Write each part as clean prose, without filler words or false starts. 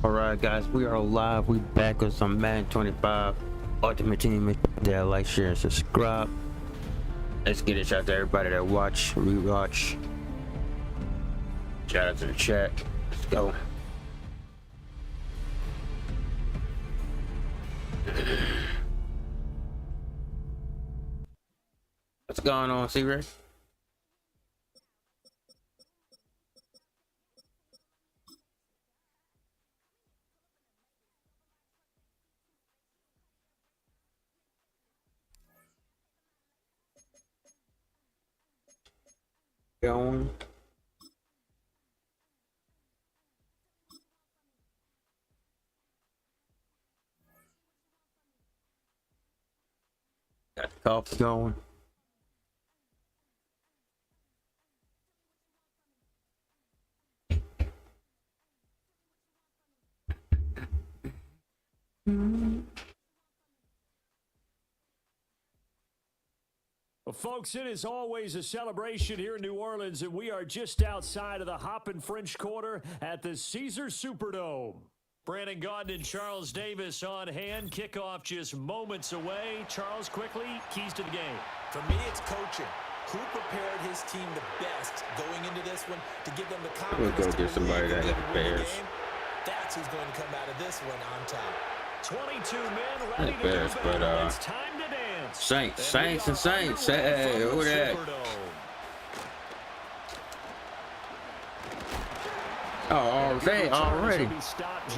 Alright guys, we are live. We back with some Madden 25 Ultimate Team. Make sure that like, share, and subscribe. Let's get it out to everybody that watch, rewatch. Shout out to the chat. Let's go. What's going on, C-Ray? Going. Got the coffee going. Well, folks, it is always a celebration here in New Orleans, and we are just outside of the Hoppin' French Quarter at the Caesars Superdome. Brandon Gaudin and Charles Davis on hand. Kickoff just moments away. Charles, quickly, keys to the game. For me, it's coaching. Who prepared his team the best going into this one to give them the confidence We'll go get somebody that has Bears. That's who's going to come out of this one on top. 22 men ready to Bears, do but battle. It's time to dance. Saints. Hey, who that? Oh, they already.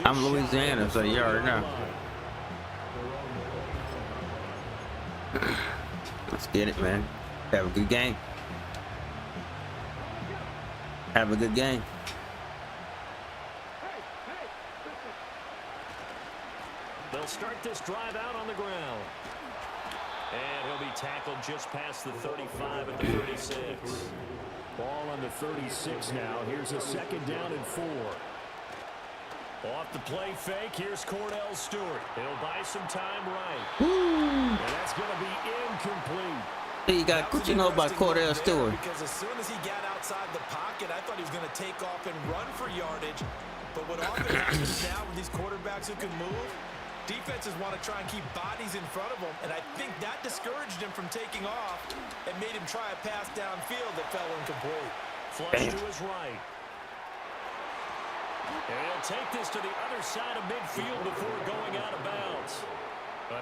I'm Louisiana, so you already know. Let's get it, man. Have a good game. Have a good game. They'll start this drive out on the ground. And he'll be tackled just past the 35 at the 36. Ball on the 36 now. Here's a second down and 4. Off the play fake. Here's Cordell Stewart. He'll buy some time right. And that's going to be incomplete. You got what you know about Cordell Stewart? Because as soon as he got outside the pocket, I thought he was going to take off and run for yardage. But what often happens now with these quarterbacks who can move, defenses want to try and keep bodies in front of them, and I think that discouraged him from taking off and made him try a pass downfield that fell incomplete. Flush to his right. And he'll take this to the other side of midfield before going out of bounds.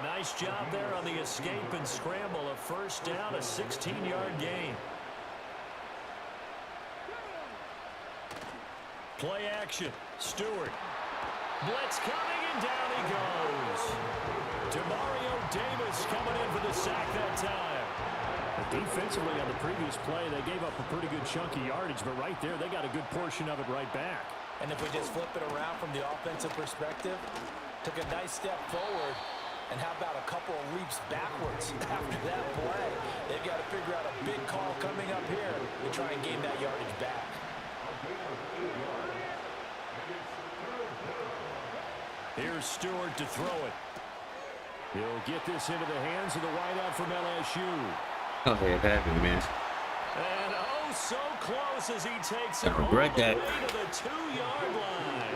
A nice job there on the escape and scramble. A first down, a 16-yard gain. Play action. Stewart. Blitz coming, and down he goes. Demario Davis coming in for the sack that time. Defensively on the previous play, they gave up a pretty good chunk of yardage, but right there, they got a good portion of it right back. And if we just flip it around from the offensive perspective, took a nice step forward, and how about a couple of leaps backwards after that play? They've got to figure out a big call coming up here to try and gain that yardage back. Here's Stewart to throw it. He'll get this into the hands of the wideout from LSU. Go ahead, have it, man. And oh, so close as he takes it I all regret the that. way to the 2-yard line.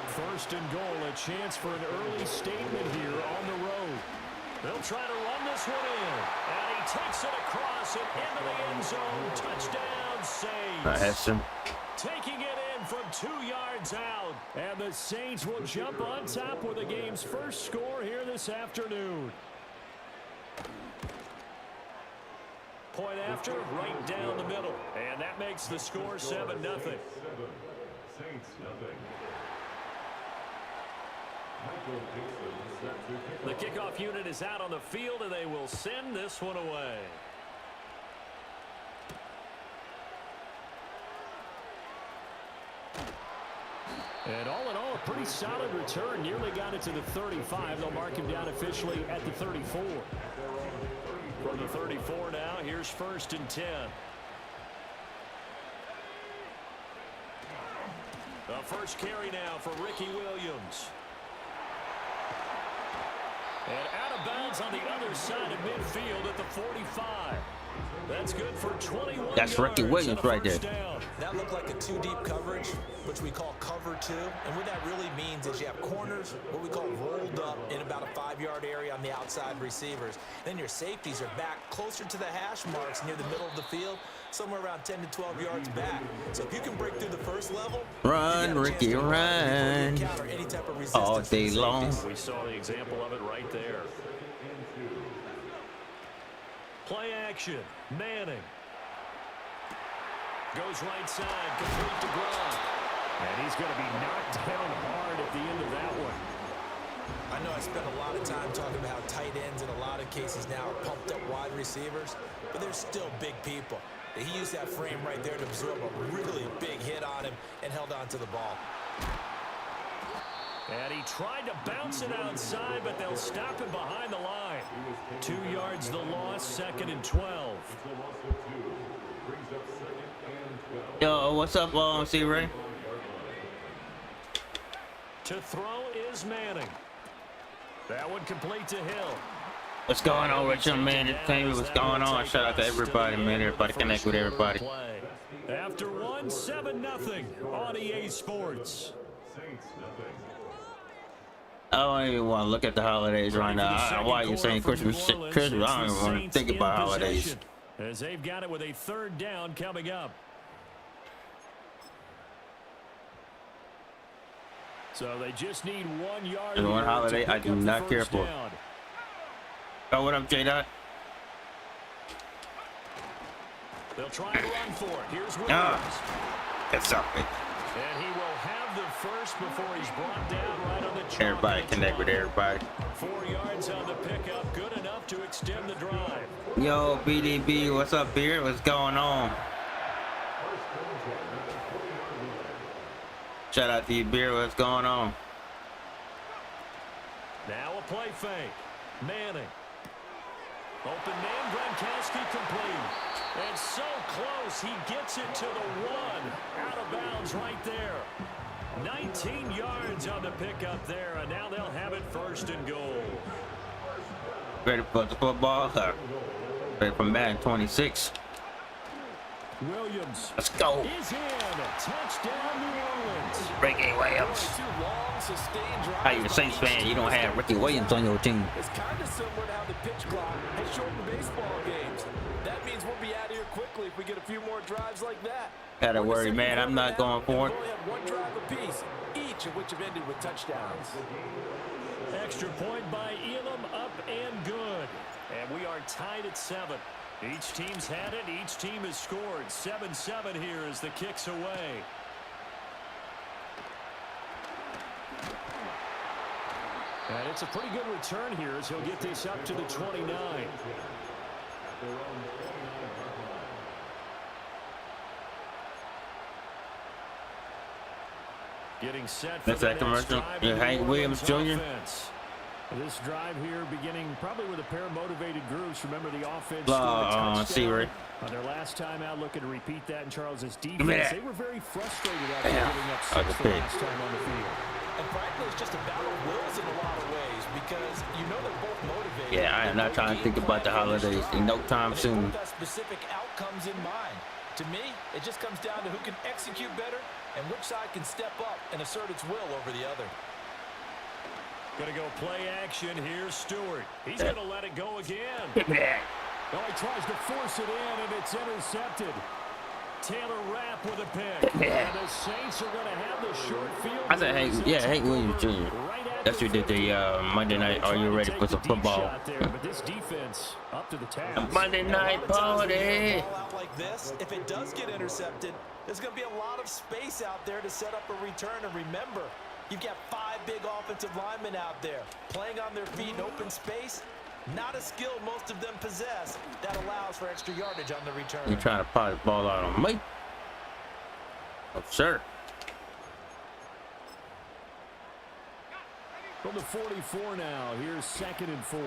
First and goal, a chance for an early statement here on the road. They'll try to run this one in. And he takes it across and into the end zone. Touchdown, Saints. That's him. Taking it in from 2 yards out. And the Saints will jump on top with the game's first score here this afternoon. Point after, right down the middle. And that makes the score 7-0. The kickoff unit is out on the field, and they will send this one away. And all in all, a pretty solid return. Nearly got it to the 35. They'll mark him down officially at the 34. From the 34 now, here's first and 10. The first carry now for Ricky Williams. And out of bounds on the other side of midfield at the 45. That That's good for 21 That's Ricky yards Williams and a right there. first down. That looked like a two-deep coverage, which we call cover two. And what that really means is you have corners, what we call rolled up in about a 5-yard area on the outside receivers. Then your safeties are back closer to the hash marks near the middle of the field, somewhere around 10 to 12 yards back. So if you can break through the first level, Run, Ricky, run. All day long. We saw the example of it right there. Play action. Manning. Goes right side, complete to Gronk. And he's going to be knocked down hard at the end of that one. I know I spent a lot of time talking about how tight ends in a lot of cases now are pumped up wide receivers, but they're still big people. He used that frame right there to absorb a really big hit on him and held on to the ball. And he tried to bounce it outside, but they'll stop him behind the line. 2 yards the loss, 2nd and 12. Yo, what's up, C-Ray? To throw is Manning. That one complete to Hill. What's going on, Richard, man? Tell me what's going on. Shout out to everybody, man. Everybody connect with everybody. After 7-0 on EA Sports. I don't even want to look at the holidays right now. I don't know why you're saying Christmas. I don't even want to think about holidays. As they've got it with a 3rd down coming up. So they just need 1 yard. There's one holiday I do not care for. Oh, what up, J-Dot? They'll try and run for it. Here's Williams. It's up. And he will have the first before he's brought down right on the chalk. Everybody connect with everybody. 4 yards on the pickup, good enough to extend the drive. Yo, BDB, what's up here? What's going on? Shout out to you, Beer. What's going on? Now a play fake. Manning. Open man, Gronkowski complete. And so close, he gets it to the 1. Out of bounds right there. 19 yards on the pickup there, and now they'll have it 1st and goal. Ready for the football? Ready for Madden 26. Williams. Let's go. Is in. Touchdown, New Orleans. Ricky Williams. How you a Saints fan? You don't have Ricky Williams on your team. It's kind of similar to how the pitch clock has shortened baseball games. That means we'll be out of here quickly if we get a few more drives like that. Gotta worry, man. I'm not going for it. We only have 1 drive apiece, each of which have ended with touchdowns. Extra point by Elam, up and good. And we are tied at 7. Each team's had it. Each team has scored. 7-7 here as the kick's away. And it's a pretty good return here as he'll get this up to the 29. Getting set for the next drive. Hank Williams Jr. This drive here beginning probably with a pair of motivated groups. Remember the offense Siri. on their last time out, looking to repeat that in Charles's defense. They were very frustrated after giving up 6 the last time on the field. And frankly, it's just a battle of wills in a lot of ways because you know they're both motivated. Yeah, I am not trying to think about the holidays in no time soon. Specific outcomes in mind. To me, it just comes down to who can execute better and which side can step up and assert its will over the other. Going to go play action. Here's Stewart. He's going to let it go again. Well, he tries to force it in, and it's intercepted. Taylor Rapp with a pick. And the Saints are going to have the short field. I said, Hank Williams Jr. That's who did the Monday night. Are you ready for some football? But this defense up to the task. Monday night party. Out like this, if it does get intercepted, there's going to be a lot of space out there to set up a return. And remember, you've got 5 big offensive linemen out there playing on their feet in open space. Not a skill most of them possess that allows for extra yardage on the return. You trying to pot the ball out on me? Oh, sir. From the 44 now, here's 2nd and 4.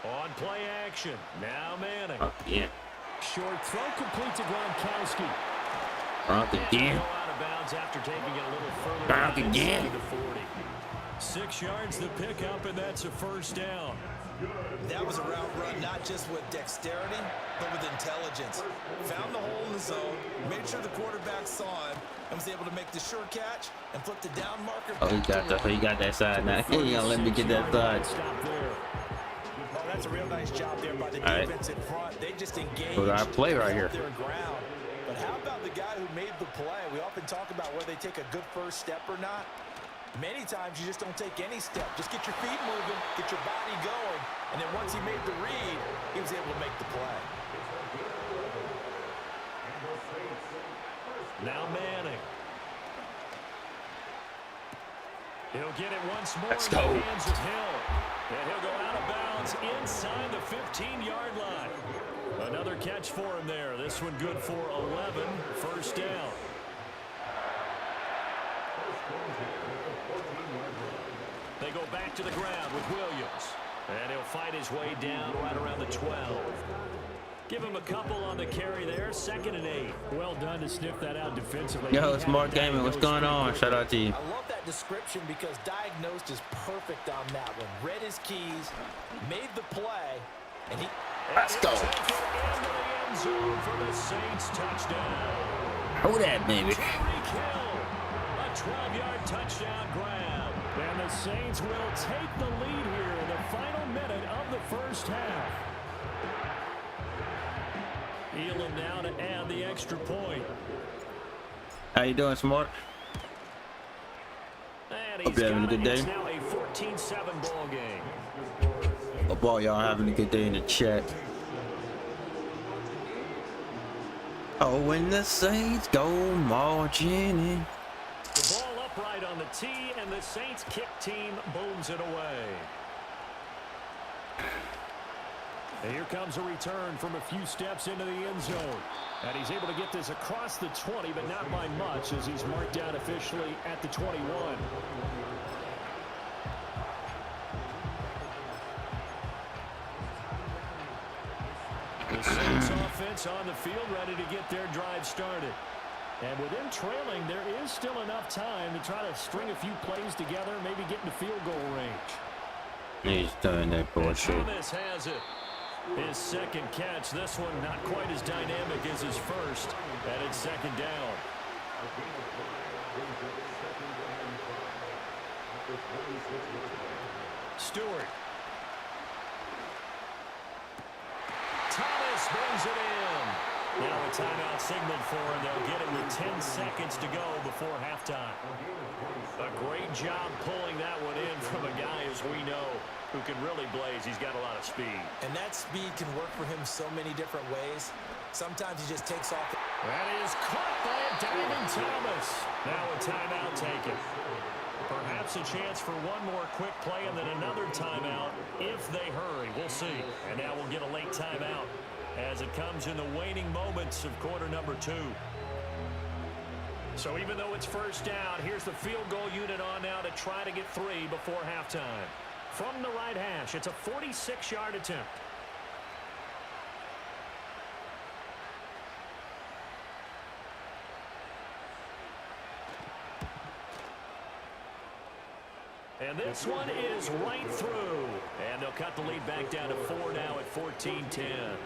On play action, now Manning. Yeah. Short throw complete to Gronkowski. Gronk again. Out of bounds after taking it a little further. Gronk again. To the 40. 6 yards the pickup, and that's a 1st down. That was a route run not just with dexterity, but with intelligence. Found the hole in the zone, made sure the quarterback saw him, and was able to make the sure catch and flip the down marker. Oh, he got that. He got that side now. He ain't gonna let me get that side. Oh, that's a real nice job there by the defense in front. They just engaged. Well, our play right here. Their ground. But how about the guy who made the play? We often talk about whether they take a good first step or not. Many times you just don't take any step. Just get your feet moving, get your body going, and then once he made the read, he was able to make the play. Now Manning. He'll get it once more. Let's in the go. hands of Hill. And he'll go out of bounds inside the 15-yard line. Another catch for him there. This one good for 11. First down. They go back to the ground with Williams. And he'll fight his way down right around the 12. Give him a couple on the carry there. 2nd and 8. Well done to sniff that out defensively. Yo, it's Mark Gaming. What's going on? Shout out to you. I love that description because diagnosed is perfect on that one. Read his keys, made the play, and he... Let's go. Into the end zone for the Saints touchdown. Hold that, baby. Tyreek Hill, a 12-yard touchdown grab. And the Saints will take the lead here in the final minute of the first half. Elam now to add the extra point. How you doing, Smart? And Hope you're having a good day. It's now a 14-7 ball game. Hope all y'all having a good day in the chat. Oh, when the Saints go marching in. The ball upright on the tee, and the Saints kick team booms it away. And here comes a return from a few steps into the end zone. And he's able to get this across the 20, but not by much as he's marked down officially at the 21. The Saints offense on the field ready to get their drive started. And with them trailing, there is still enough time to try to string a few plays together, maybe get into field goal range. He's doing that bullshit. Thomas has it. His second catch, this one not quite as dynamic as his first, and it's 2nd down. Stewart. Thomas brings it in. Now a timeout signaled for him. They'll get it with 10 seconds to go before halftime. A great job pulling that one in from a guy, as we know, who can really blaze. He's got a lot of speed. And that speed can work for him so many different ways. Sometimes he just takes off. That is caught by a diving Thomas. Now a timeout taken. Perhaps a chance for one more quick play and then another timeout if they hurry. We'll see. And now we'll get a late timeout as it comes in the waning moments of quarter number 2. So even though it's first down, here's the field goal unit on now to try to get 3 before halftime. From the right hash, it's a 46-yard attempt. And this one is right through. And they'll cut the lead back down to 4 now at 14-10.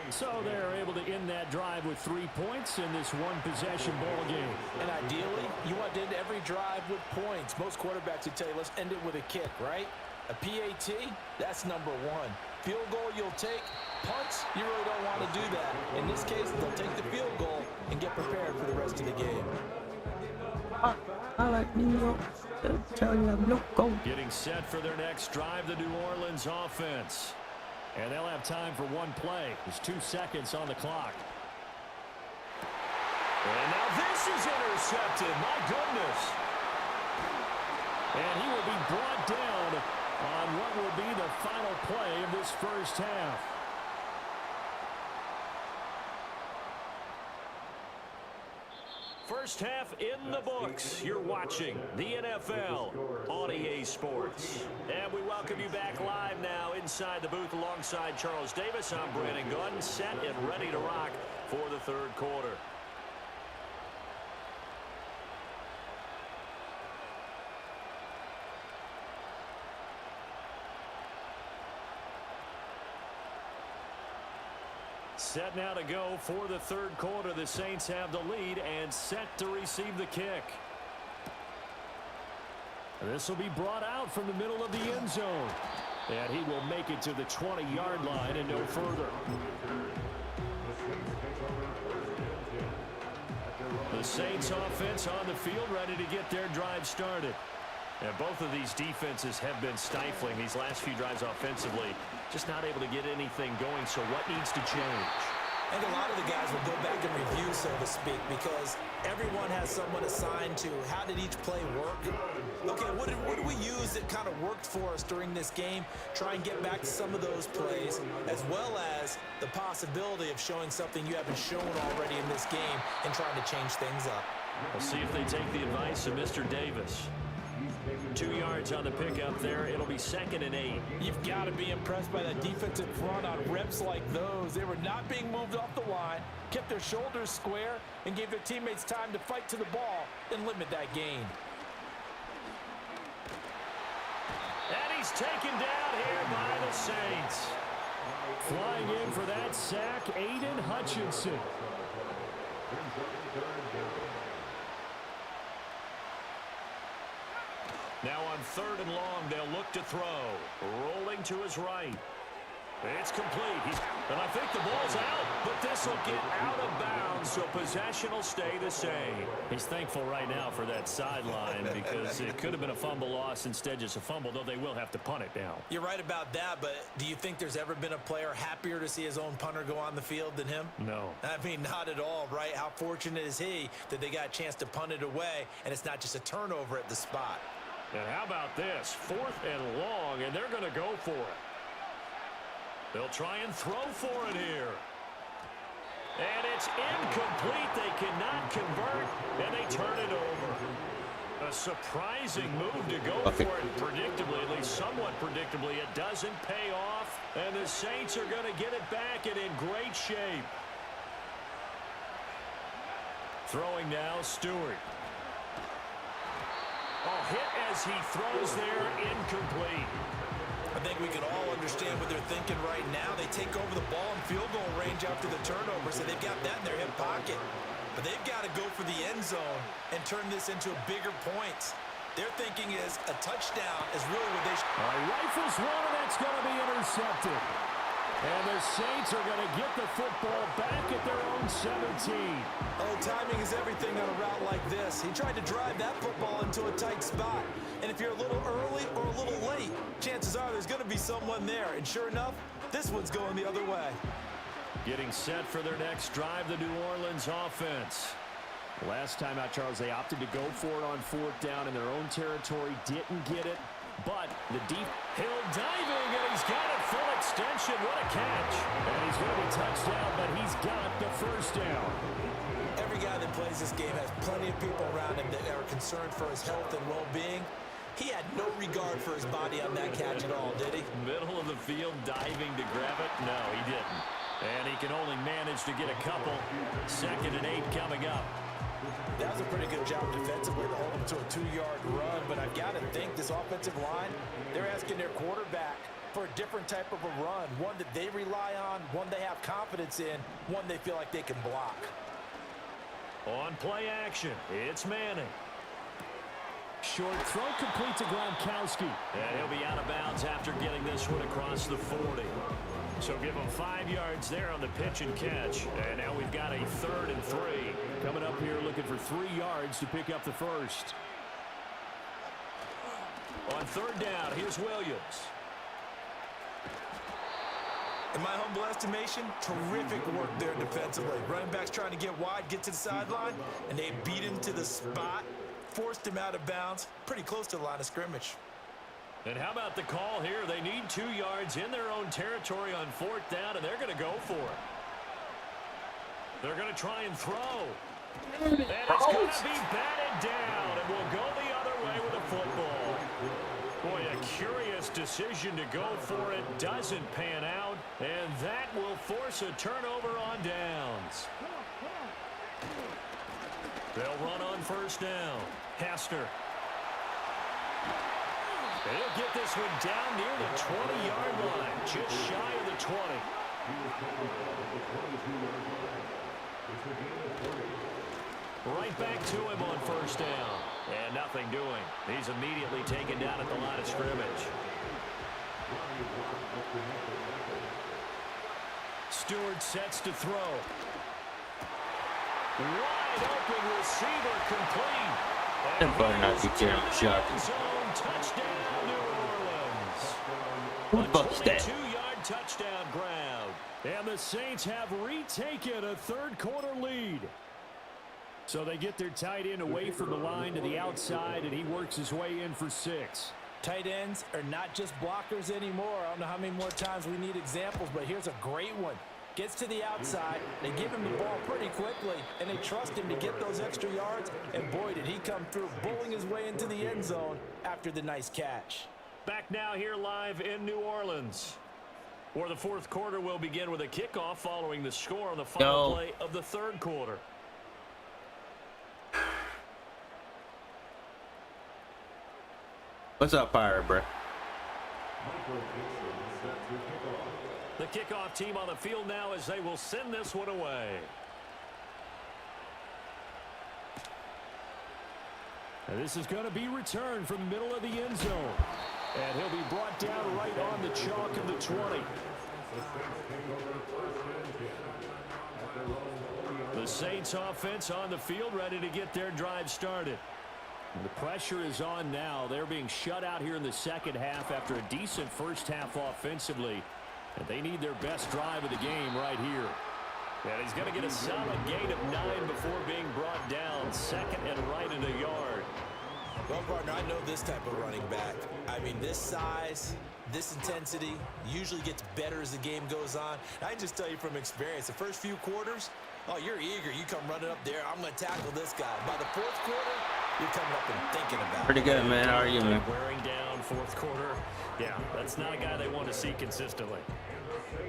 So they're able to end that drive with 3 points in this one-possession ball game. And ideally, you want to end every drive with points. Most quarterbacks would tell you, let's end it with a kick, right? A PAT, that's number 1. Field goal you'll take. Punts, you really don't want to do that. In this case, they'll take the field goal and get prepared for the rest of the game. I like New York. Tell you I'm local. Getting set for their next drive, the New Orleans offense. And they'll have time for one play. There's 2 seconds on the clock. And now this is intercepted. My goodness. And he will be brought down on what will be the final play of this first half. First half in the books. You're watching the NFL on EA Sports. And we welcome you back live now inside the booth alongside Charles Davis. I'm Brandon Gunn, set and ready to rock for the third quarter. Set now to go for the third quarter. The Saints have the lead and set to receive the kick. This will be brought out from the middle of the end zone. And he will make it to the 20-yard line and no further. The Saints offense on the field, ready to get their drive started. And both of these defenses have been stifling these last few drives offensively. Just not able to get anything going, so what needs to change? I think a lot of the guys will go back and review, so to speak, because everyone has someone assigned to how did each play work. Okay, what did we use that kind of worked for us during this game? Try and get back to some of those plays, as well as the possibility of showing something you haven't shown already in this game and trying to change things up. We'll see if they take the advice of Mr. Davis. 2 yards on the pickup there. It'll be 2nd and 8. You've got to be impressed by that defensive front on reps like those. They were not being moved off the line, kept their shoulders square, and gave their teammates time to fight to the ball and limit that gain. And he's taken down here by the Saints. Flying in for that sack, Aiden Hutchinson. Now on 3rd and long, they'll look to throw. Rolling to his right. It's complete. And I think the ball's out, but this will get out of bounds, so possession will stay the same. He's thankful right now for that sideline because it could have been a fumble loss, instead just a fumble, though they will have to punt it now. You're right about that, but do you think there's ever been a player happier to see his own punter go on the field than him? No. I mean, not at all, right? How fortunate is he that they got a chance to punt it away, and it's not just a turnover at the spot. And how about this? 4th and long, and they're going to go for it. They'll try and throw for it here. And it's incomplete. They cannot convert, and they turn it over. A surprising move to go for it predictably, at least somewhat predictably. It doesn't pay off, and the Saints are going to get it back and in great shape. Throwing now, Stewart. Oh, hit as he throws there, incomplete. I think we can all understand what they're thinking right now. They take over the ball in field goal range after the turnover, so they've got that in their hip pocket. But they've got to go for the end zone and turn this into a bigger point. Their thinking is a touchdown is really what they should. Rifles one, and that's going to be intercepted. And the Saints are going to get the football back at their own 17. Oh, timing is everything on a route like this. He tried to drive that football into a tight spot. And if you're a little early or a little late, chances are there's going to be someone there. And sure enough, this one's going the other way. Getting set for their next drive, the New Orleans offense. Last time out, Charles, they opted to go for it on 4th down in their own territory. Didn't get it. But the deep hill diving, and he's got it full extension. What a catch. And he's going to be touchdown, but he's got the first down. Every guy that plays this game has plenty of people around him that are concerned for his health and well-being. He had no regard for his body on that catch at all, did he? Middle of the field, diving to grab it? No, he didn't. And he can only manage to get a couple. 2nd and 8 coming up. That was a pretty good job defensively to hold him to a 2-yard run, but I've got to think this offensive line, they're asking their quarterback for a different type of a run, one that they rely on, one they have confidence in, one they feel like they can block. On play action, it's Manning. Short throw complete to Gronkowski. And he'll be out of bounds after getting this one across the 40. So give him 5 yards there on the pitch and catch. And now we've got a 3rd and 3. Coming up here looking for 3 yards to pick up the first. On 3rd down, here's Williams. In my humble estimation, terrific work there defensively. Running backs trying to get wide, get to the sideline, and they beat him to the spot, forced him out of bounds, pretty close to the line of scrimmage. And how about the call here? They need 2 yards in their own territory on 4th down, and they're going to go for it. They're going to try and throw. And it's going to be batted down, and we'll go the other way with the football. Boy, a curious decision to go for it. Doesn't pan out, and that will force a turnover on downs. They'll run on 1st down. Hester. He'll get this one down near the 20-yard line, just shy of the 20. Right back to him on first down. And nothing doing. He's immediately taken down at the line of scrimmage. Stewart sets to throw. Wide open receiver complete. That better not be Jeremy Shocking. Touchdown, New Orleans. Who the fuck's that? 22-yard touchdown grab. And the Saints have retaken a third-quarter lead. So they get their tight end away from the line to the outside, and he works his way in for 6. Tight ends are not just blockers anymore. I don't know how many more times we need examples, but here's a great one. Gets to the outside, they give him the ball pretty quickly, and they trust him to get those extra yards, and boy, did he come through, bowling his way into the end zone after the nice catch. Back now here live in New Orleans, where the fourth quarter will begin with a kickoff following the score on the final play of the third quarter. What's up, Pirate, bro? The kickoff team on the field now as they will send this one away. And this is going to be returned from the middle of the end zone. And he'll be brought down right on the chalk of the 20. The Saints offense on the field ready to get their drive started. The pressure is on now. They're being shut out here in the second half after a decent first half offensively. And they need their best drive of the game right here. And he's going to get a solid gain of 9 before being brought down. Second and right in a yard. Well, partner, I know this type of running back. I mean, this size, this intensity usually gets better as the game goes on. I can just tell you from experience, the first few quarters, oh, you're eager. You come running up there. I'm going to tackle this guy. By the fourth quarter, you're coming up and thinking about it. Pretty good, man. How are you, man? Wearing down fourth quarter. Yeah, that's not a guy they want to see consistently.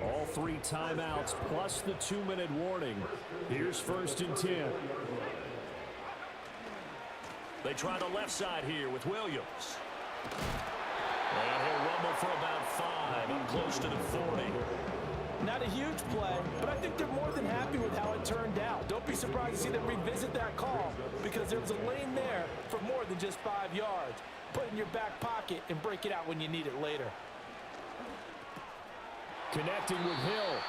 All 3 timeouts plus the 2-minute warning. Here's 1st and 10. They try the left side here with Williams. And he'll rumble for about 5, up close to the 40. Not a huge play, but I think they're more than happy with how it turned out. Don't be surprised to see them revisit that call because there was a lane there for more than just 5 yards. Put it in your back pocket and break it out when you need it later. Connecting with Hill.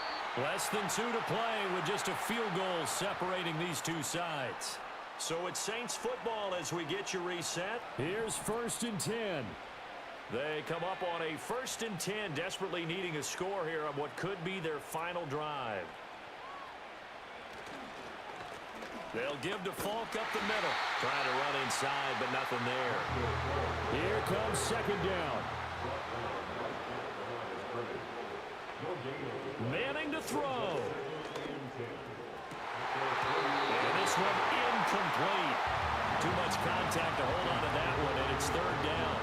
Less than 2 to play with just a field goal separating these two sides. So it's Saints football as we get you reset. Here's 1st and 10. They come up on a 1st and 10, desperately needing a score here on what could be their final drive. They'll give to Falk up the middle. Trying to run inside, but nothing there. Here comes 2nd down. Manning to throw. And this one incomplete. Too much contact to hold on to that one, and it's 3rd down.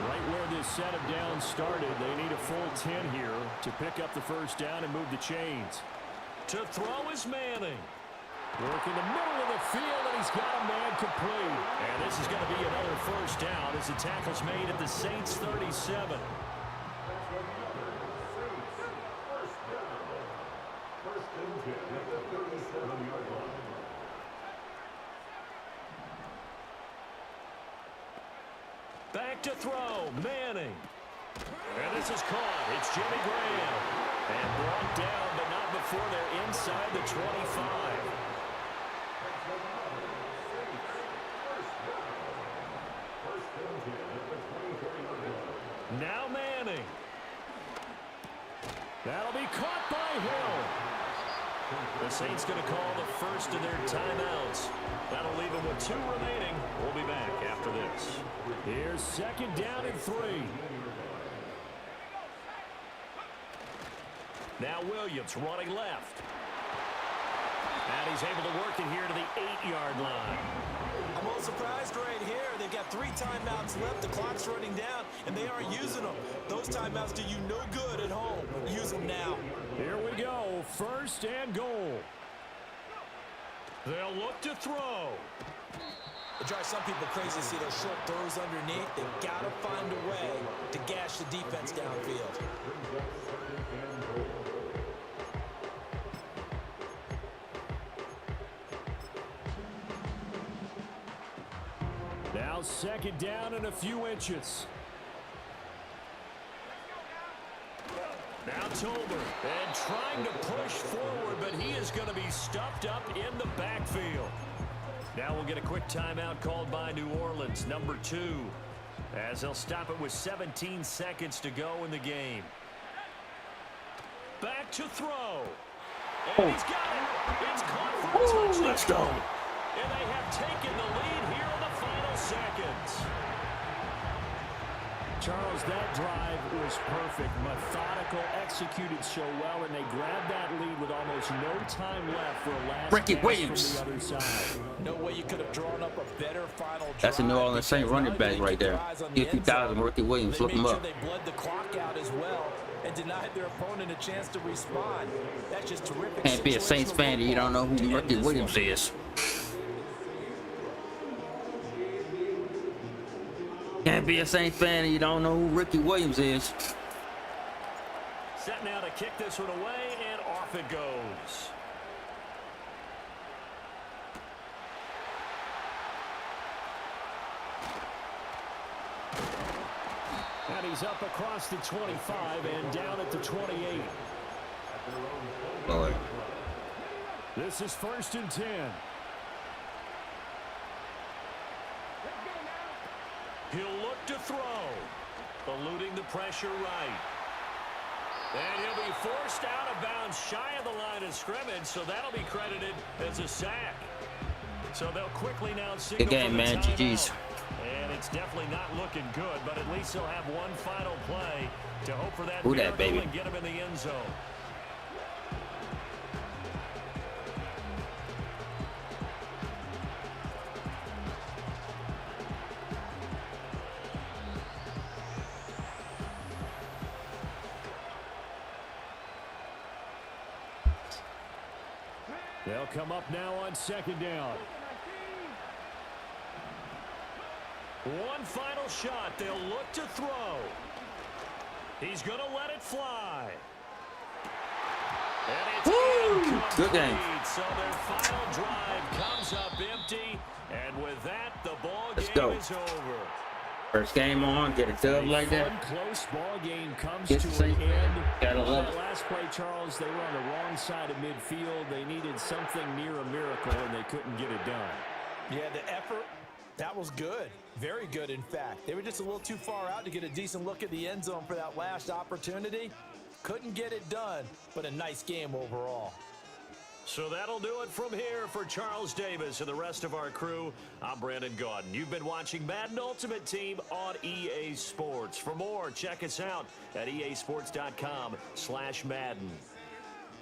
Right where this set of downs started, they need a full 10 here to pick up the 1st down and move the chains. To throw is Manning. Work in the middle of the field, and he's got a man complete. And this is going to be another 1st down as the tackle's made at the Saints 37. Back to throw, Manning. And this is caught. It's Jimmy Graham. And brought down, but not before they're inside the 25. Now Manning. That'll be caught by Hill. The Saints going to call the first of their timeouts. That'll leave them with 2 remaining. We'll be back after this. Here's 2nd down and 3. Now Williams running left. And he's able to work it here to the 8-yard line. I'm a little surprised right here. They've got 3 timeouts left. The clock's running down, and they aren't using them. Those timeouts do you no good at home. Use them now. Here we go. 1st and goal. They'll look to throw. It drives some people crazy to see those short throws underneath. They've got to find a way to gash the defense downfield. Now second down and a few inches. Now Tolbert, and trying to push forward, but he is going to be stuffed up in the backfield. Now we'll get a quick timeout called by New Orleans, number 2, as they'll stop it with 17 seconds to go in the game. Back to throw. And he's got it. It's caught for a touchdown. Let's go. And they have taken the lead here in the final seconds. Charles, that drive was perfect, methodical, executed so well, and they grabbed that lead with almost no time left for a last Ricky pass Williams. from the other side. No way you could have drawn up a better final drive. That's a New Orleans Saint running back right there. Year 2000, Ricky Williams. Look him up. They bled the clock out as well and denied their opponent a chance to respond. That's just terrific. Can't be a Saints fan and you don't know who Ricky Williams is. Can't be a Saints fan and you don't know who Ricky Williams is. Set now to kick this one away, and off it goes. And he's up across the 25 and down at the 28. Boy. This is 1st and 10. He'll look to throw, eluding the pressure right. And he'll be forced out of bounds shy of the line of scrimmage, so that'll be credited as a sack. So they'll quickly now signal Good game, for the man. timeout. GG's. And it's definitely not looking good, but at least they'll have one final play to hope for that Who that, miracle baby? and get him in the end zone. They'll come up now on 2nd down. One final shot. They'll look to throw. He's going to let it fly. And it's incomplete. Good game. So their final drive comes up empty. And with that, the ball Let's game go. is over. First game on, get a dub like that. One close ball game comes Get to the an Saints. end. Gotta On love that it. last play, Charles, they were on the wrong side of midfield. They needed something near a miracle, and they couldn't get it done. Yeah, the effort, that was good. Very good, in fact. They were just a little too far out to get a decent look at the end zone for that last opportunity. Couldn't get it done, but a nice game overall. So that'll do it from here for Charles Davis and the rest of our crew. I'm Brandon Gaudin. You've been watching Madden Ultimate Team on EA Sports. For more, check us out at easports.com/Madden.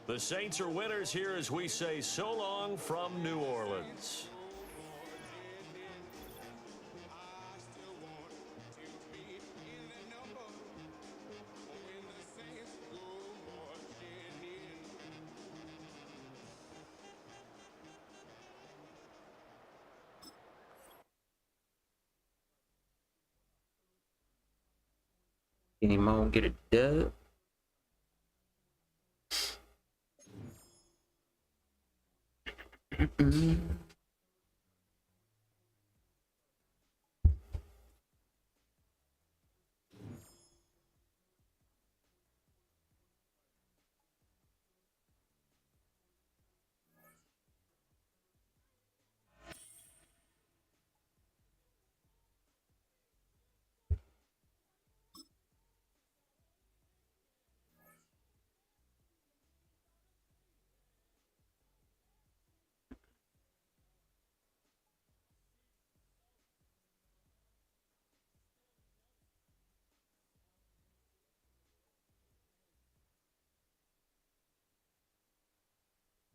The Saints are winners here as we say so long from New Orleans. Game on, get a dub.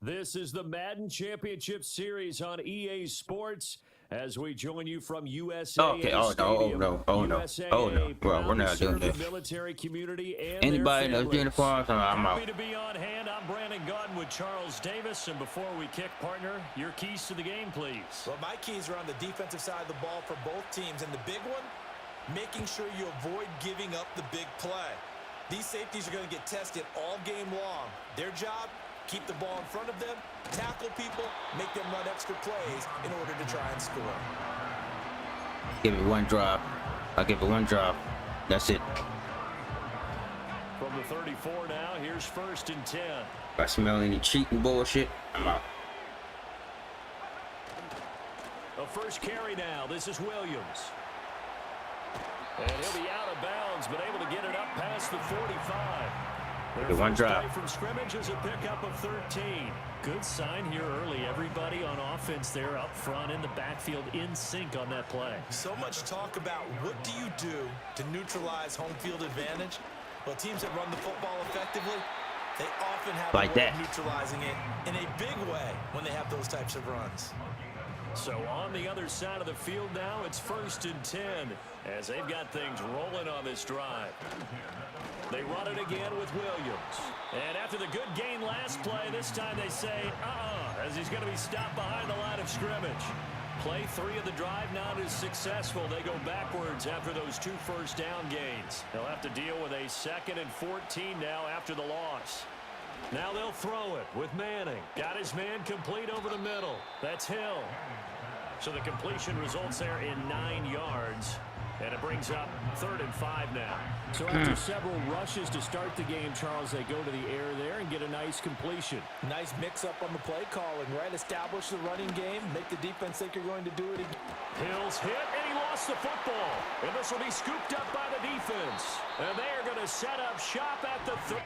This is the Madden Championship Series on EA Sports as we join you from USA. Okay, oh no, oh no, bro, we're not doing this. Military community and Anybody in their those families. uniforms, I'm out. Happy to be on hand. I'm Brandon Gaudin with Charles Davis. And before we kick, partner, your keys to the game, please. Well, my keys are on the defensive side of the ball for both teams. And the big one, making sure you avoid giving up the big play. These safeties are going to get tested all game long. Their job, keep the ball in front of them, tackle people, make them run extra plays in order to try and score. Give it one drive. I'll give it one drive. That's it. From the 34 now, here's 1st and 10. If I smell any cheating bullshit, I'm out. A first carry now. This is Williams. And he'll be out of bounds, but able to get it up past the 45. Their one first drop. play from scrimmage is a pickup of 13. Good sign here early. Everybody on offense there up front in the backfield in sync on that play. So much talk about what do you do to neutralize home field advantage? Well, teams that run the football effectively, they often have like a way that. of neutralizing it in a big way when they have those types of runs. So on the other side of the field now, it's 1st and 10 as they've got things rolling on this drive. They run it again with Williams. And after the good gain last play, this time they say, as he's going to be stopped behind the line of scrimmage. Play 3 of the drive not as successful. They go backwards after those 2 first down gains. They'll have to deal with a 2nd and 14 now after the loss. Now they'll throw it with Manning. Got his man complete over the middle. That's Hill. So the completion results there in 9 yards. And it brings up 3rd and 5 now. So after several rushes to start the game, Charles, they go to the air there and get a nice completion. Nice mix-up on the play calling, right? Establish the running game, make the defense think you're going to do it again. Hill's hit, and he lost the football. And this will be scooped up by the defense. And they are going to set up shop at the 30.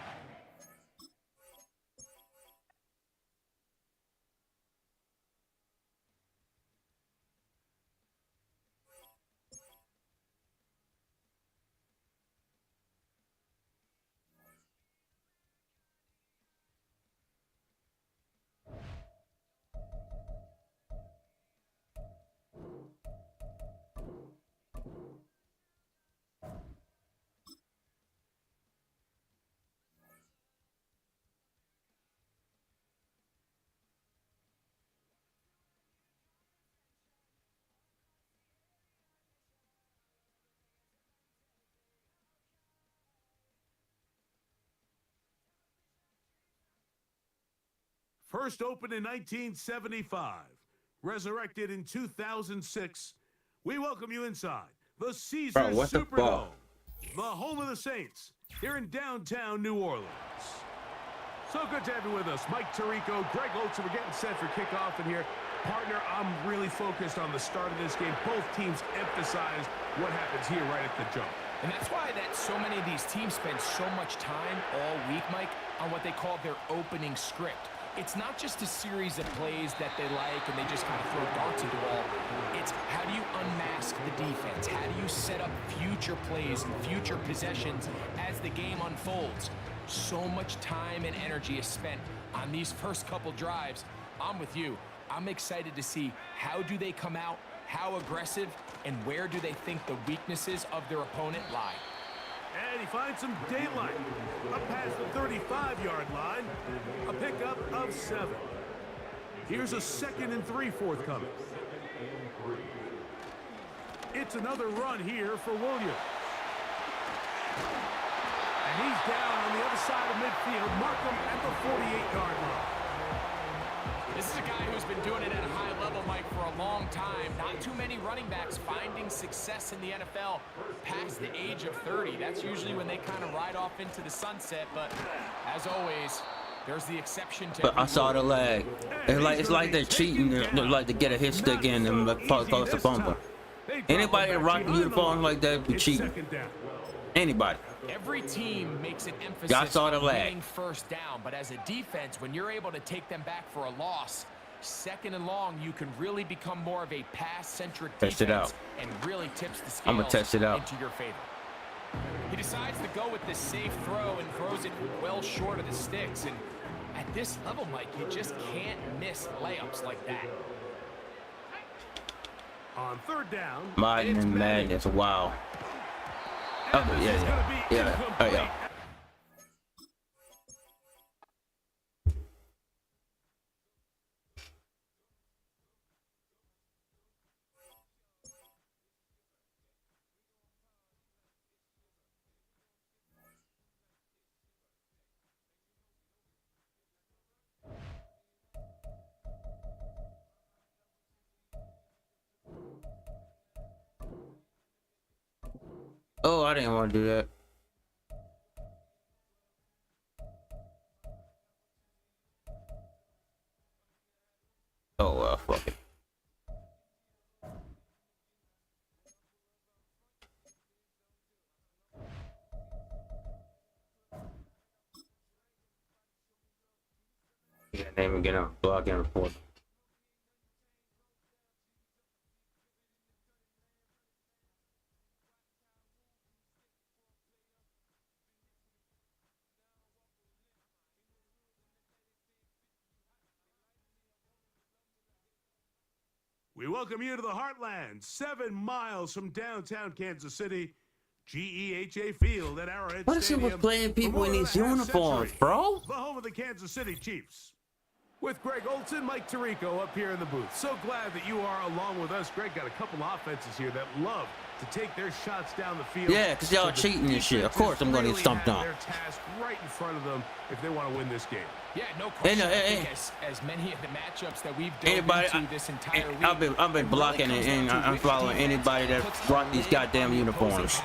First opened in 1975, resurrected in 2006, we welcome you inside the Caesars what the Superdome, fuck? the home of the Saints, here in downtown New Orleans. So good to have you with us. Mike Tirico, Greg Oates, we're getting set for kickoff in here. Partner, I'm really focused on the start of this game. Both teams emphasize what happens here right at the jump. And that's why so many of these teams spend so much time all week, Mike, on what they call their opening script. It's not just a series of plays that they like and they just kind of throw darts at the wall. It's how do you unmask the defense? How do you set up future plays and future possessions as the game unfolds? So much time and energy is spent on these first couple drives. I'm with you. I'm excited to see how do they come out, how aggressive, and where do they think the weaknesses of their opponent lie. And he finds some daylight up past the 35-yard line. A pickup of 7. Here's a 2nd and 3 forthcoming. It's another run here for Williams. And he's down on the other side of midfield. Mark him at the 48-yard line. This is a guy who's been doing it at a high level, Mike, for a long time. Not too many running backs finding success in the NFL past the age of 30. That's usually when they kind of ride off into the sunset. But as always, there's the exception to. But I saw the lag. It's like they're cheating. They like to get a hit stick in and cause a fumble. Anybody that rock the uniform like that be cheating. Anybody. Every team makes an emphasis Y'all saw the on lag. winning first down, but as a defense, when you're able to take them back for a loss, 2nd and long, you can really become more of a pass-centric defense. Test it out. And really tips the scales I'ma test it out. into your favor. He decides to go with this safe throw and throws it well short of the sticks. And at this level, Mike, you just can't miss layups like that. On 3rd down, Madden and Madden is wow. Okay, yeah. Oh, yeah. Oh, I didn't want to do that. Oh, well, fuck it. Yeah, name again, I'm blocking report. We welcome you to the Heartland, 7 miles from downtown Kansas City, GEHA Field at Arrowhead What is it Stadium. with playing for people more in than these a half uniforms, century. bro? The home of the Kansas City Chiefs. With Greg Olson, Mike Tirico up here in the booth. So glad that you are along with us. Greg got a couple offenses here that love to take their shots down the field. Yeah, because y'all cheating and shit. Of course I'm going to get stumped on. Their task right in front of them if they want to win this game. Yeah, no question. I think as many of the matchups that we've done into this entire week, I've been blocking it, and I'm following anybody that brought these goddamn uniforms.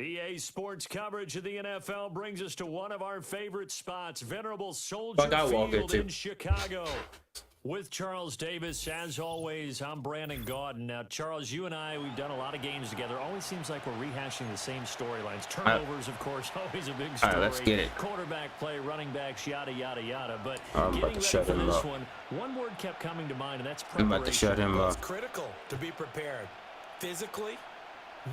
EA Sports coverage of the NFL brings us to one of our favorite spots, Venerable Soldier Field in Chicago. With Charles Davis, as always, I'm Brandon Gaudin. Now, Charles, you and I, we've done a lot of games together. Always seems like we're rehashing the same storylines. Turnovers, of course, always a big story. All right, let's get it. Quarterback play, running backs, yada, yada, yada. But I'm about to shut him up. One word kept coming to mind, and that's preparation. I'm about to shut him up. It's critical to be prepared physically,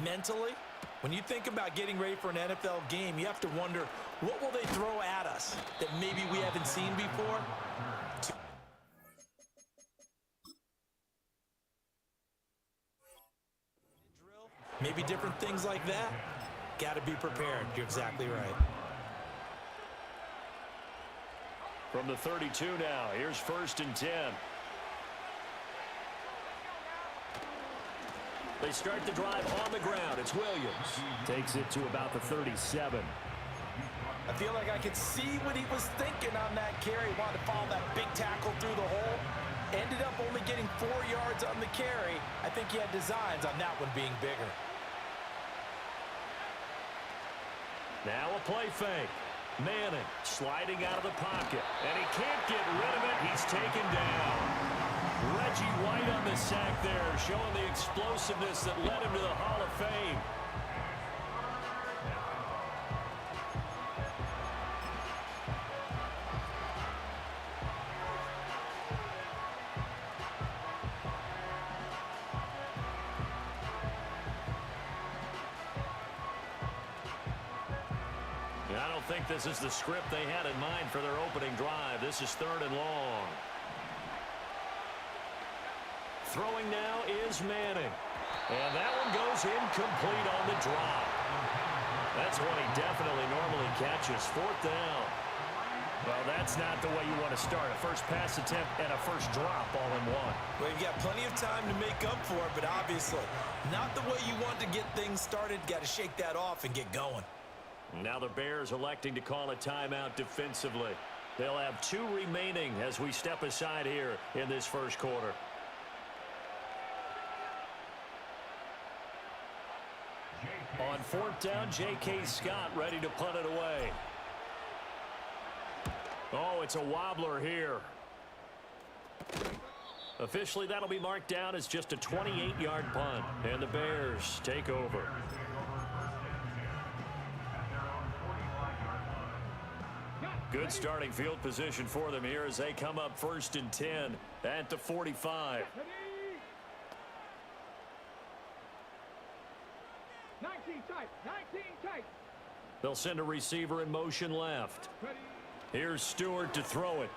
mentally. When you think about getting ready for an NFL game, you have to wonder, what will they throw at us that maybe we haven't seen before? Maybe different things like that. Got to be prepared. You're exactly right. From the 32 now, here's 1st and 10. They start the drive on the ground. It's Williams. Takes it to about the 37. I feel like I could see what he was thinking on that carry. Wanted to follow that big tackle through the hole. Ended up only getting 4 yards on the carry. I think he had designs on that one being bigger. Now a play fake. Madden sliding out of the pocket. And he can't get rid of it. He's taken down. Reggie White on the sack there, showing the explosiveness that led him to the Hall of Fame. I don't think this is the script they had in mind for their opening drive. This is 3rd and long. Throwing now is Manning. And that one goes incomplete on the drop. That's one he definitely normally catches. 4th down. Well, that's not the way you want to start. A first pass attempt and a first drop all in one. Well, you've got plenty of time to make up for it, but obviously not the way you want to get things started. Got to shake that off and get going. Now the Bears electing to call a timeout defensively. They'll have 2 remaining as we step aside here in this first quarter. On 4th down, J.K. Scott ready to punt it away. Oh, it's a wobbler here. Officially, that'll be marked down as just a 28-yard punt, and the Bears take over. Good starting field position for them here as they come up 1st and 10 at the 45. 19 tight. They'll send a receiver in motion left. Here's Stewart to throw it.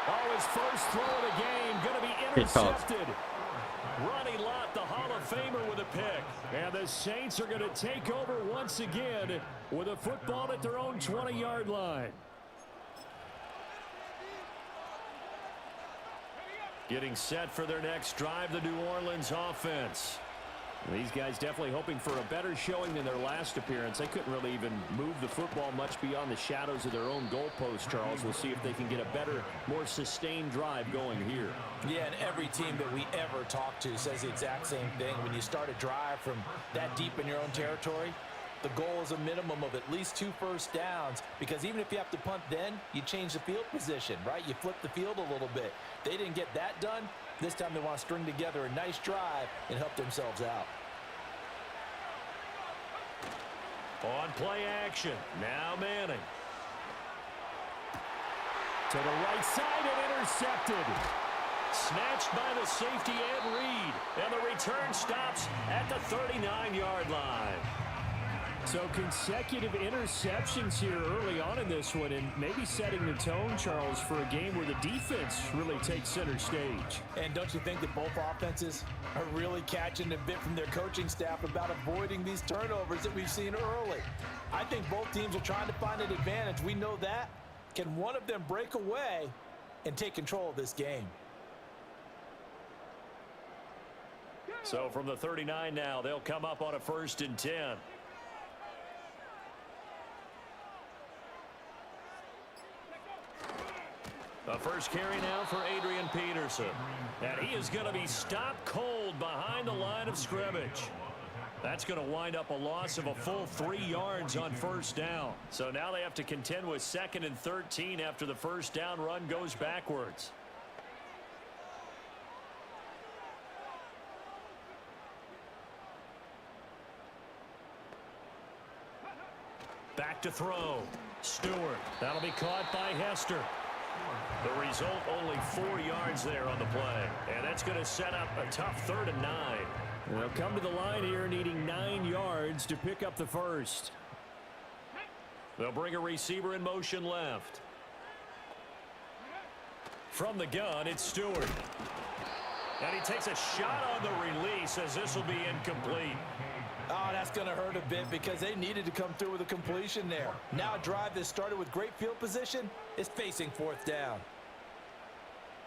Oh, his first throw of the game going to be intercepted. Ronnie Lott, the Hall of Famer, with a pick. And the Saints are going to take over once again with a football at their own 20-yard line. Getting set for their next drive, the New Orleans offense. These guys definitely hoping for a better showing than their last appearance. They couldn't really even move the football much beyond the shadows of their own goalpost, Charles. We'll see if they can get a better, more sustained drive going here. Yeah, and every team that we ever talk to says the exact same thing. When you start a drive from that deep in your own territory, the goal is a minimum of at least 2 first downs, because even if you have to punt then, you change the field position, right? You flip the field a little bit. They didn't get that done. This time they want to string together a nice drive and help themselves out. On play action, now Manning. To the right side and intercepted. Snatched by the safety Ed Reed. And the return stops at the 39-yard line. So consecutive interceptions here early on in this one, and maybe setting the tone, Charles, for a game where the defense really takes center stage. And don't you think that both offenses are really catching a bit from their coaching staff about avoiding these turnovers that we've seen early? I think both teams are trying to find an advantage. We know that. Can one of them break away and take control of this game? So from the 39 now, they'll come up on a 1st and 10. The first carry now for Adrian Peterson. And he is going to be stopped cold behind the line of scrimmage. That's going to wind up a loss of a full 3 yards on 1st down. So now they have to contend with 2nd and 13 after the 1st down run goes backwards. Back to throw. Stewart. That'll be caught by Hester. The result, only 4 yards there on the play. And that's going to set up a tough 3rd and 9. They'll come to the line here needing 9 yards to pick up the first. They'll bring a receiver in motion left. From the gun, it's Stewart. And he takes a shot on the release as this will be incomplete. Oh, that's going to hurt a bit because they needed to come through with a completion there. Now a drive that started with great field position is facing 4th down.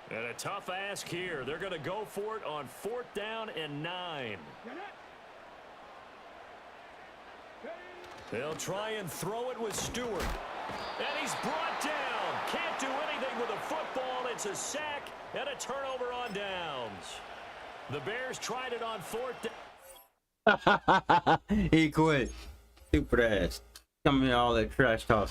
And a tough ask here. They're going to go for it on 4th down and 9. They'll try and throw it with Stewart. And he's brought down. Can't do anything with a football. It's a sack and a turnover on downs. The Bears tried it on 4th down. He quit. Stupid ass. Coming all that trash talk.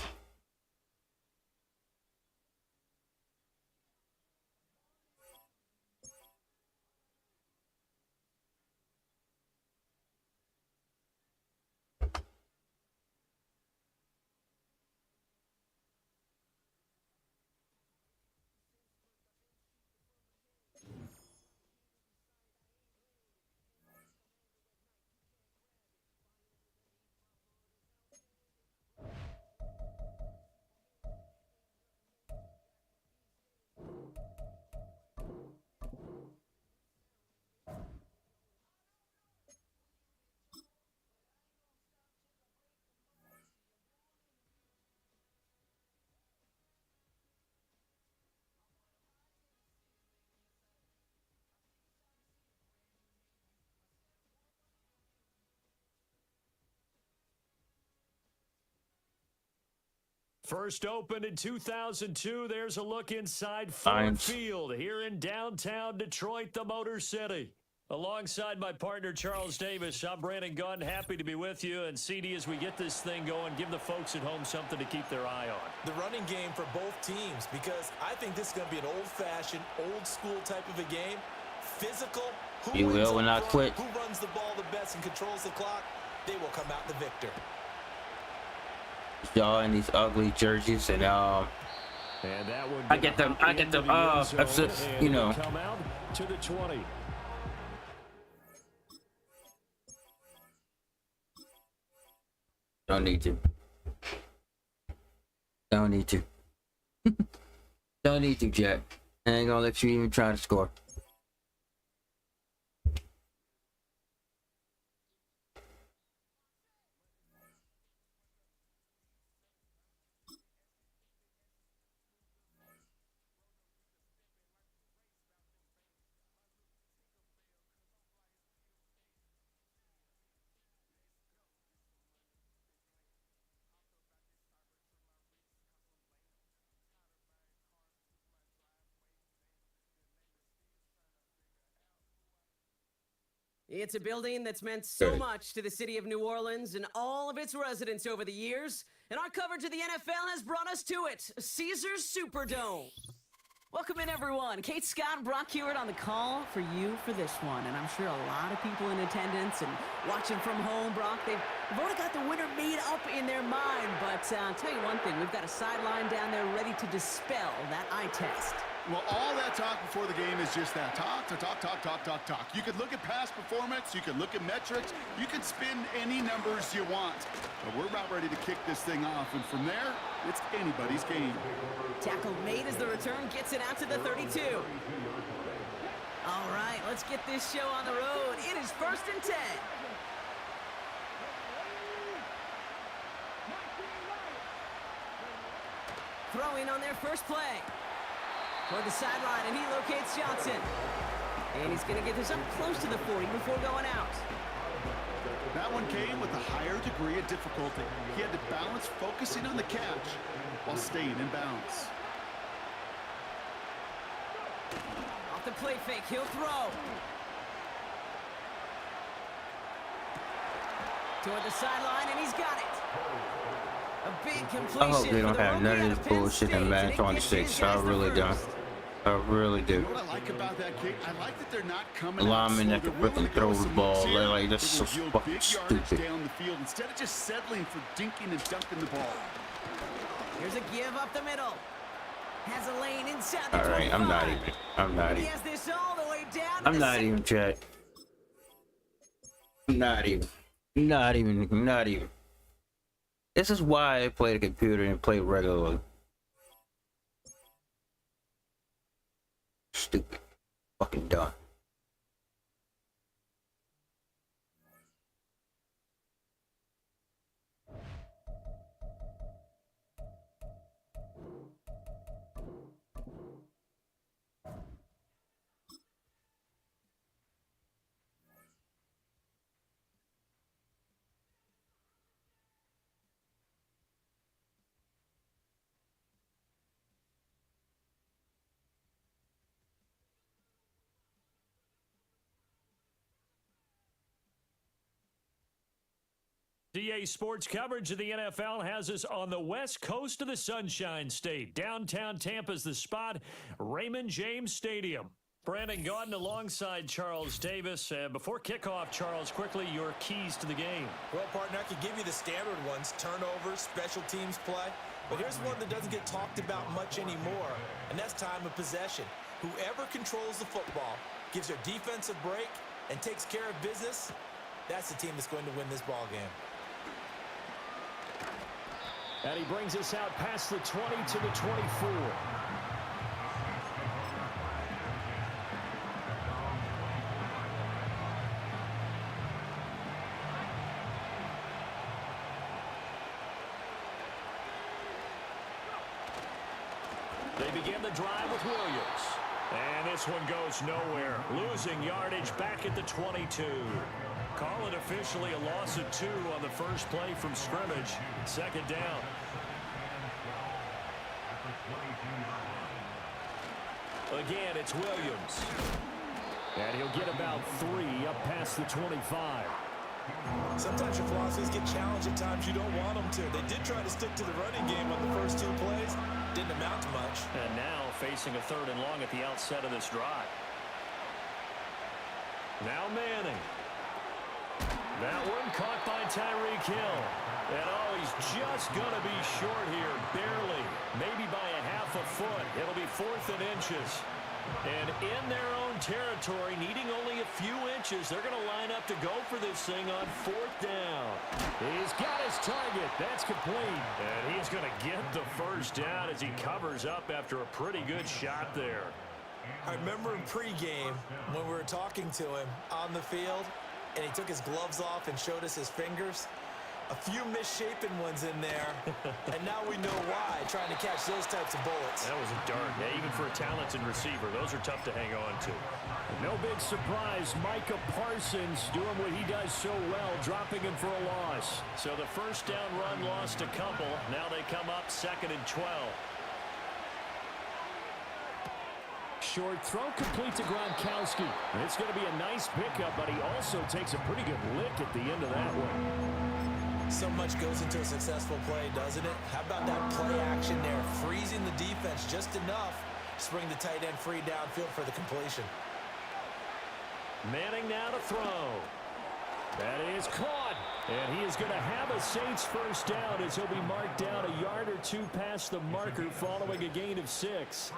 First opened in 2002. There's a look inside Ford Field here in downtown Detroit, the Motor City. Alongside my partner, Charles Davis, I'm Brandon Gunn. Happy to be with you. And CD, as we get this thing going, give the folks at home something to keep their eye on. The running game for both teams, because I think this is going to be an old-fashioned, old-school type of a game. Physical. You will when I quit. Who runs the ball the best and controls the clock, they will come out the victor. Y'all in these ugly jerseys and that one I get them you know. Come out to the 20. Don't need to. Don't need to. Don't need to, Jack. I ain't gonna let you even try to score. It's a building that's meant so much to the city of New Orleans and all of its residents over the years, and our coverage of the NFL has brought us to it, Caesars Superdome. Welcome in, everyone. Kate Scott and Brock Hewitt on the call for you for this one, and I'm sure a lot of people in attendance and watching from home, Brock, they've already got the winner made up in their mind, but I'll tell you one thing, we've got a sideline down there ready to dispel that eye test. Well, all that talk before the game is just that. Talk. You could look at past performance. You could look at metrics. You could spin any numbers you want. But we're about ready to kick this thing off. And from there, it's anybody's game. Tackle made as the return gets it out to the 32. All right, let's get this show on the road. It is 1st and 10. Throwing on their first play. Toward the sideline, and he locates Johnson. And he's going to get this up close to the 40 before going out. That one came with a higher degree of difficulty. He had to balance focusing on the catch while staying in bounds. Off the play fake, he'll throw. Toward the sideline, and he's got it. A big completion. I hope they don't have none of this bullshit in Madden 26. I really don't. I really do. You know what I like about that kick? I like that they're not coming The out lineman that slow. can They're freaking willing to throw go the some ball. sincere, They're like, this is so with real fucking big stupid. yardage down the field instead of just settling for dinking and dunking the ball. Here's a give up the middle. Has a lane inside the 25. Alright, I'm not He even. has this all the way down. I'm not even, chat. Not even. This is why I play the computer and play regularly. Stupid. Fucking dumb. DA Sports coverage of the NFL has us on the west coast of the Sunshine State. Downtown Tampa's the spot, Raymond James Stadium. Brandon Gaudin alongside Charles Davis. Before kickoff, Charles, quickly, your keys to the game. Well, partner, I could give you the standard ones, turnovers, special teams play. But here's one that doesn't get talked about much anymore, and that's time of possession. Whoever controls the football, gives their defense a break, and takes care of business, that's the team that's going to win this ball game. And he brings us out past the 20 to the 24. They begin the drive with Williams. And this one goes nowhere. Losing yardage back at the 22. Call it officially a loss of 2 on the first play from scrimmage. 2nd down. Again, it's Williams. And he'll get about 3 up past the 25. Sometimes your philosophies get challenged at times you don't want them to. They did try to stick to the running game on the first 2 plays. Didn't amount to much. And now facing a 3rd and long at the outset of this drive. Now Manning. That one caught by Tyreek Hill. And oh, he's just going to be short here, barely. Maybe by a half a foot. It'll be 4th and inches. And in their own territory, needing only a few inches, they're going to line up to go for this thing on 4th down. He's got his target. That's complete. And he's going to get the first down as he covers up after a pretty good shot there. I remember in pregame when we were talking to him on the field, and he took his gloves off and showed us his fingers. A few misshapen ones in there, and now we know why, trying to catch those types of bullets. That was a dart. Yeah, even for a talented receiver, those are tough to hang on to. No big surprise, Micah Parsons doing what he does so well, dropping him for a loss. So the first down run lost a couple. Now they come up 2nd and 12. Short throw complete to Gronkowski. It's going to be a nice pickup, but he also takes a pretty good lick at the end of that one. So much goes into a successful play, doesn't it? How about that play action there? Freezing the defense just enough to spring the tight end free downfield for the completion. Manning now to throw. That is caught. And he is going to have a Saints first down as he'll be marked down a yard or 2 past the marker following a gain of 6.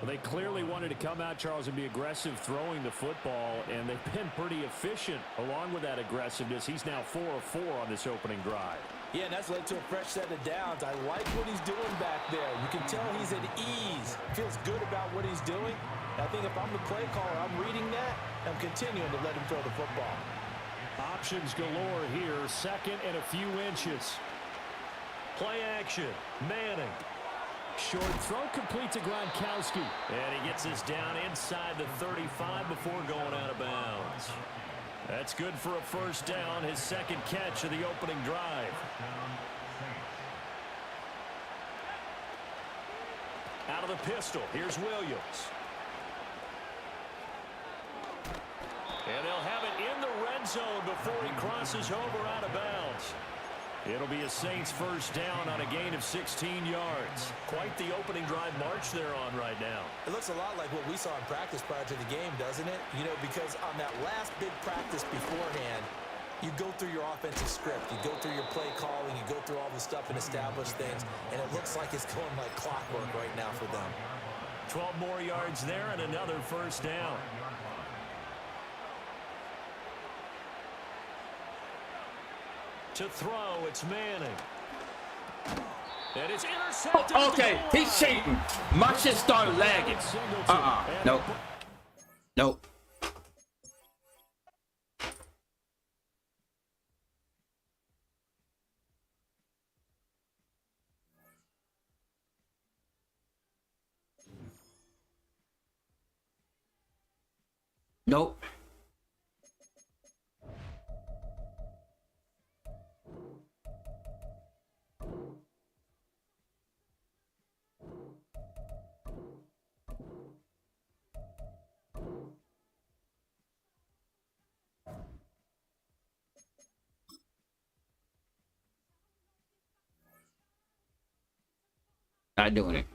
Well, they clearly wanted to come out, Charles, and be aggressive throwing the football, and they've been pretty efficient along with that aggressiveness. He's now 4 of 4 on this opening drive. Yeah, and that's led to a fresh set of downs. I like what he's doing back there. You can tell he's at ease. Feels good about what he's doing. I think if I'm the play caller, I'm reading that, I'm continuing to let him throw the football. Options galore here, 2nd and a few inches. Play action, Manning. Short throw complete to Gronkowski. And he gets this down inside the 35 before going out of bounds. That's good for a first down, his 2nd catch of the opening drive. Out of the pistol, here's Williams. And they'll have it in the red zone before he crosses over out of bounds. It'll be a Saints first down on a gain of 16 yards. Quite the opening drive march they're on right now. It looks a lot like what we saw in practice prior to the game, doesn't it? You know, because on that last big practice beforehand, you go through your offensive script. You go through your play calling. You go through all the stuff and establish things. And it looks like it's going like clockwork right now for them. 12 more yards there and another first down. To throw, it's Manning. And it's intercepted. Okay, he's cheating. My shit started lagging. Nope. Nope. Nope. Not doing it.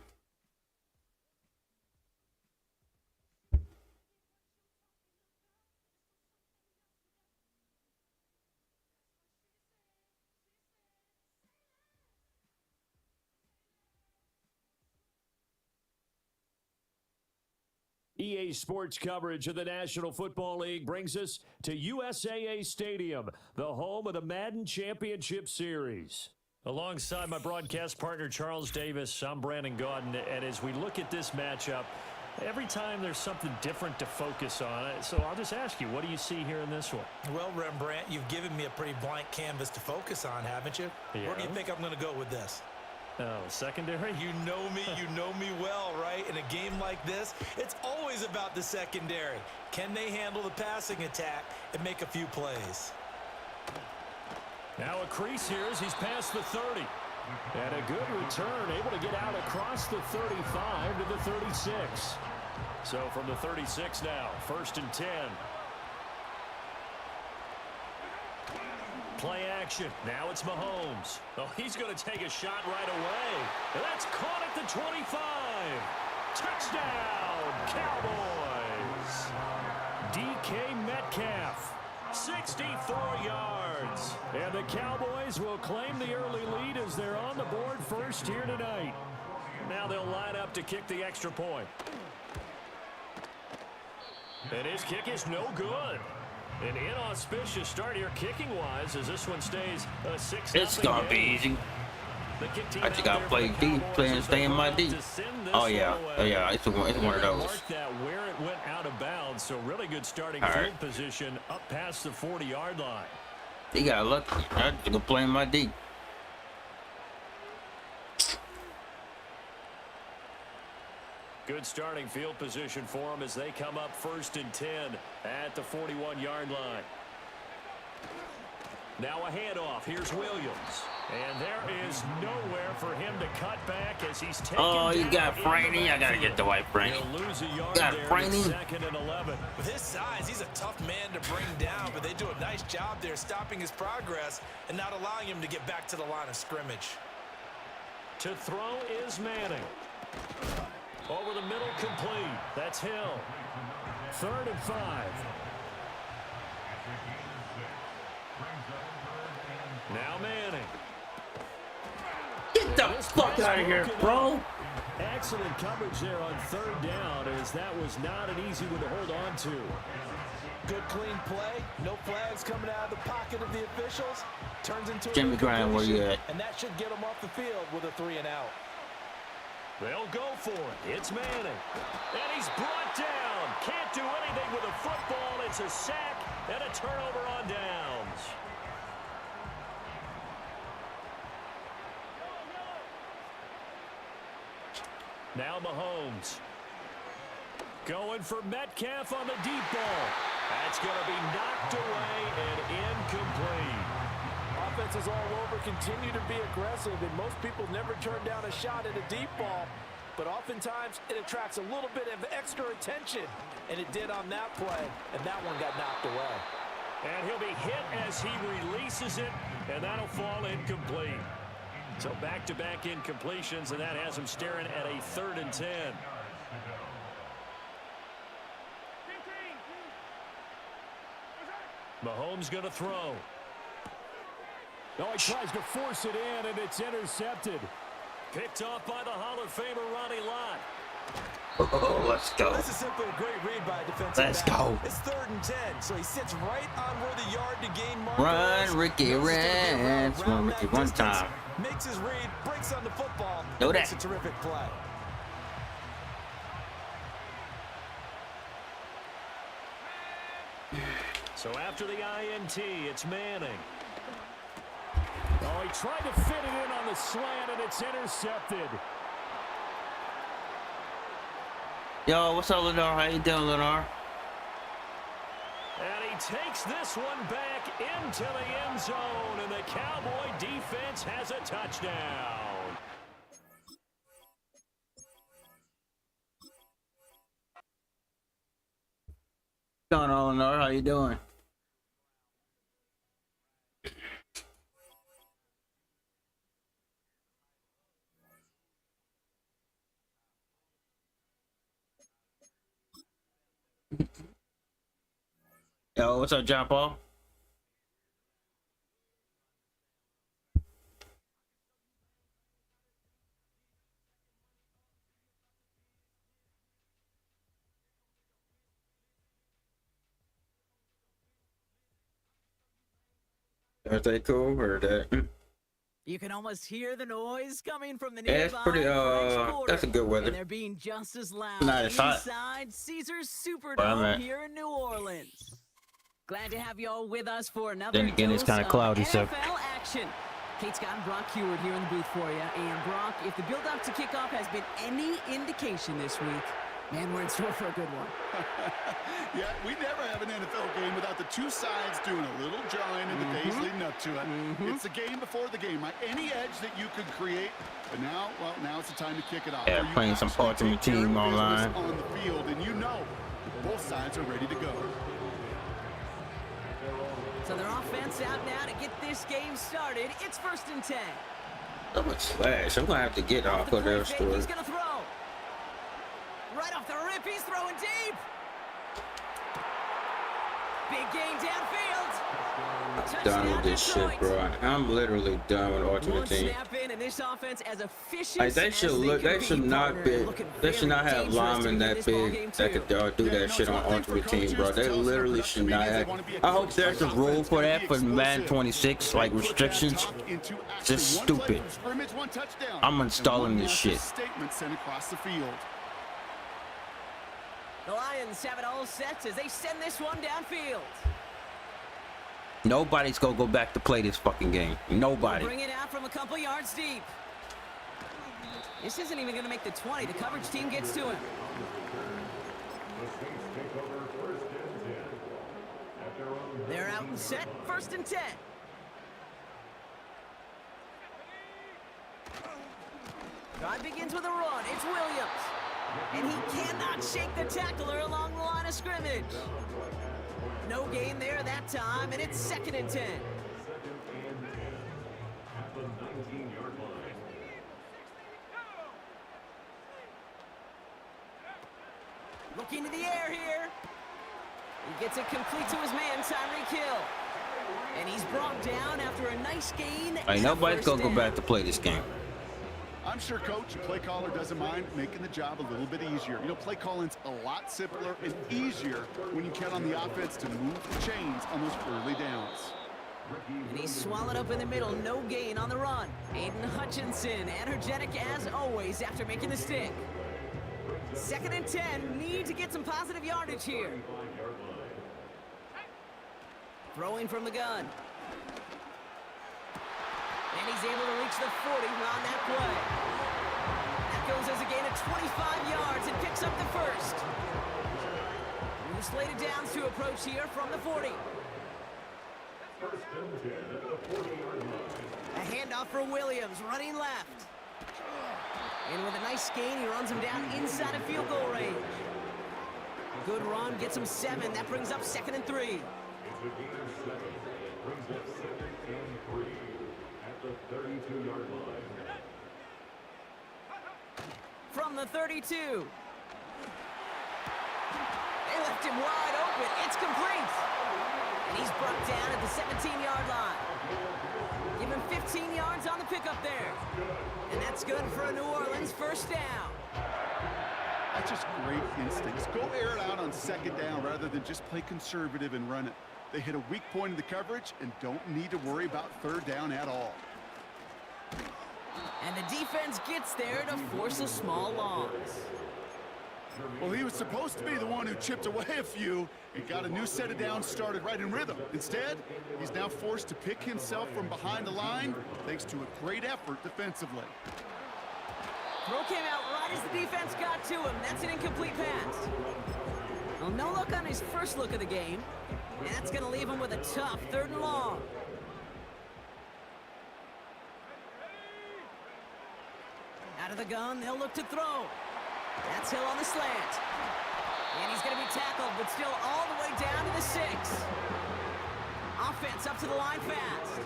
EA Sports coverage of the National Football League brings us to USAA Stadium, the home of the Madden Championship Series. Alongside my broadcast partner, Charles Davis, I'm Brandon Gaudin, and as we look at this matchup, every time there's something different to focus on. So I'll just ask you, what do you see here in this one? Well, Rembrandt, you've given me a pretty blank canvas to focus on, haven't you? Yeah. Where do you think I'm going to go with this? Oh, secondary? You know me well, right? In a game like this, it's always about the secondary. Can they handle the passing attack and make a few plays? Now a crease here as he's past the 30. And a good return, able to get out across the 35 to the 36. So from the 36 now, 1st and 10. Play action. Now it's Mahomes. Oh, he's going to take a shot right away. And that's caught at the 25. Touchdown, Cowboys. DK Metcalf, 64 yards. And the Cowboys will claim the early lead as they're on the board first here tonight. Now they'll line up to kick the extra point. And his kick is no good. An inauspicious start here kicking-wise as this one stays a 6-0 It's gonna be easy. I just gotta play deep, play and stay in my deep. Oh yeah, it's one of those. That where it went out of bounds, so really good starting field position up past the 40-yard line. He got lucky. I just gonna play in my deep. Good starting field position for them as they come up 1st and 10 at the 41-yard line. Now a handoff. Here's Williams. And there is nowhere for him to cut back as he's taken. Oh, you got Franny. I gotta get the white Franny. Got Franny. 2nd and 11. With his size, he's a tough man to bring down, but they do a nice job there stopping his progress and not allowing him to get back to the line of scrimmage. To throw is Manning. Over the middle, complete. That's Hill. 3rd and 5. Now Manning. Get the fuck out of here, bro. Excellent coverage there on 3rd down, as that was not an easy one to hold on to. Good clean play. No flags coming out of the pocket of the officials. Turns into a Jimmy Graham, where you at? And that should get him off the field with a 3 and out. They'll go for it. It's Manning. And he's brought down. Can't do anything with a football. It's a sack and a turnover on downs. Now Mahomes. Going for Metcalf on the deep ball. That's going to be knocked away and incomplete. Offenses all over continue to be aggressive, and most people never turn down a shot at a deep ball. But oftentimes, it attracts a little bit of extra attention. And it did on that play, and that one got knocked away. And he'll be hit as he releases it, and that'll fall incomplete. So back-to-back incompletions, and that has him staring at a 3rd and 10. Mahomes going to throw. Oh, he tries to force it in, and it's intercepted. Picked off by the Hall of Famer Ronnie Lott. Oh, let's go. This is simply a great read by a defensive Let's back. go. It's 3rd and 10, so he sits right on where the yard to gain marker Run, is. Ricky, run. Run, Ricky, one time. Makes his read, breaks on the football. Know that. Makes a terrific play. So after the INT, it's Manning. Oh, he tried to fit it in on the slant, and it's intercepted. Yo, what's up, Lenore? How you doing, Lenore? And he takes this one back into the end zone, and the Cowboy defense has a touchdown. What's going on, Lenore? How you doing? Yo, what's up, John Paul? Are they cool or that? You can almost hear the noise coming from the Yeah, nearby it's pretty, that's a good weather. And they're being just as loud Not as hot. inside Caesars Where I'm Superdome at. here in New Orleans. Glad to have you all with us for another Then again, it's dose kinda of cloudy, so- NFL action. Kate Scott and Brock Heward here in the booth for you. And Brock, if the build-up to kickoff has been any indication this week, Man, we're in store for a good one. Yeah, we never have an NFL game without the two sides doing a little jawing in the days leading up to it. It's the game before the game, right? Any edge that you could create, but now, well, now it's the time to kick it off. Yeah, playing some Ultimate Team online. On the field, and you know both sides are ready to go. So their offense out now to get this game started. It's 1st and 10. So much slash. I'm gonna have to get off of their story. He's gonna throw. Right off the rip, he's throwing deep. Big game downfield. I'm done with this shit, bro. I'm literally done with Ultimate Team. Snap in, and this offense as efficient Like they should look. They should not be. They should not have linemen that big that could do that shit on Ultimate Team, bro. They literally should not have. I hope there's a rule for that for Madden 26, like restrictions. It's just stupid. I'm installing this shit. Statement sent across the field. The Lions have it all set as they send this one downfield. Nobody's gonna go back to play this fucking game. Nobody. Bring it out from a couple yards deep. This isn't even gonna make the 20. The coverage team gets to him. They're out and set. 1st and 10. Drive begins with a run. It's Williams. And he cannot shake the tackler along the line of scrimmage. No gain there that time, and it's 2nd and 10. Looking to the air here. He gets it complete to his man, Tyreek Hill. And he's brought down after a nice gain. Ain't nobody's gonna go back to play this game. I'm sure Coach, play caller, doesn't mind making the job a little bit easier. You know, play calling's a lot simpler and easier when you count on the offense to move the chains on those early downs. And he's swallowed up in the middle. No gain on the run. Aiden Hutchinson, energetic as always after making the stick. 2nd and 10. Need to get some positive yardage here. Throwing from the gun. And he's able to reach the 40 on that play. That goes as a gain of 25 yards and picks up the 1st. New slated downs to approach here from the 40. A handoff for Williams, running left. And with a nice gain, he runs him down inside of field goal range. Good run, gets him 7. That brings up 2nd and 3. The 32-yard line. From the 32. They left him wide open. It's complete. And he's brought down at the 17-yard line. Give him 15 yards on the pickup there. And that's good for a New Orleans 1st down. That's just great instincts. Go air it out on 2nd down rather than just play conservative and run it. They hit a weak point in the coverage and don't need to worry about 3rd down at all. And the defense gets there to force a small loss. Well, he was supposed to be the one who chipped away a few and got a new set of downs started right in rhythm. Instead, he's now forced to pick himself from behind the line thanks to a great effort defensively. Throw came out right as the defense got to him. That's an incomplete pass. Well, no look on his first look of the game. And that's going to leave him with a tough 3rd and long. Out of the gun, they'll look to throw. That's Hill on the slant. And he's going to be tackled, but still all the way down to the 6. Offense up to the line fast.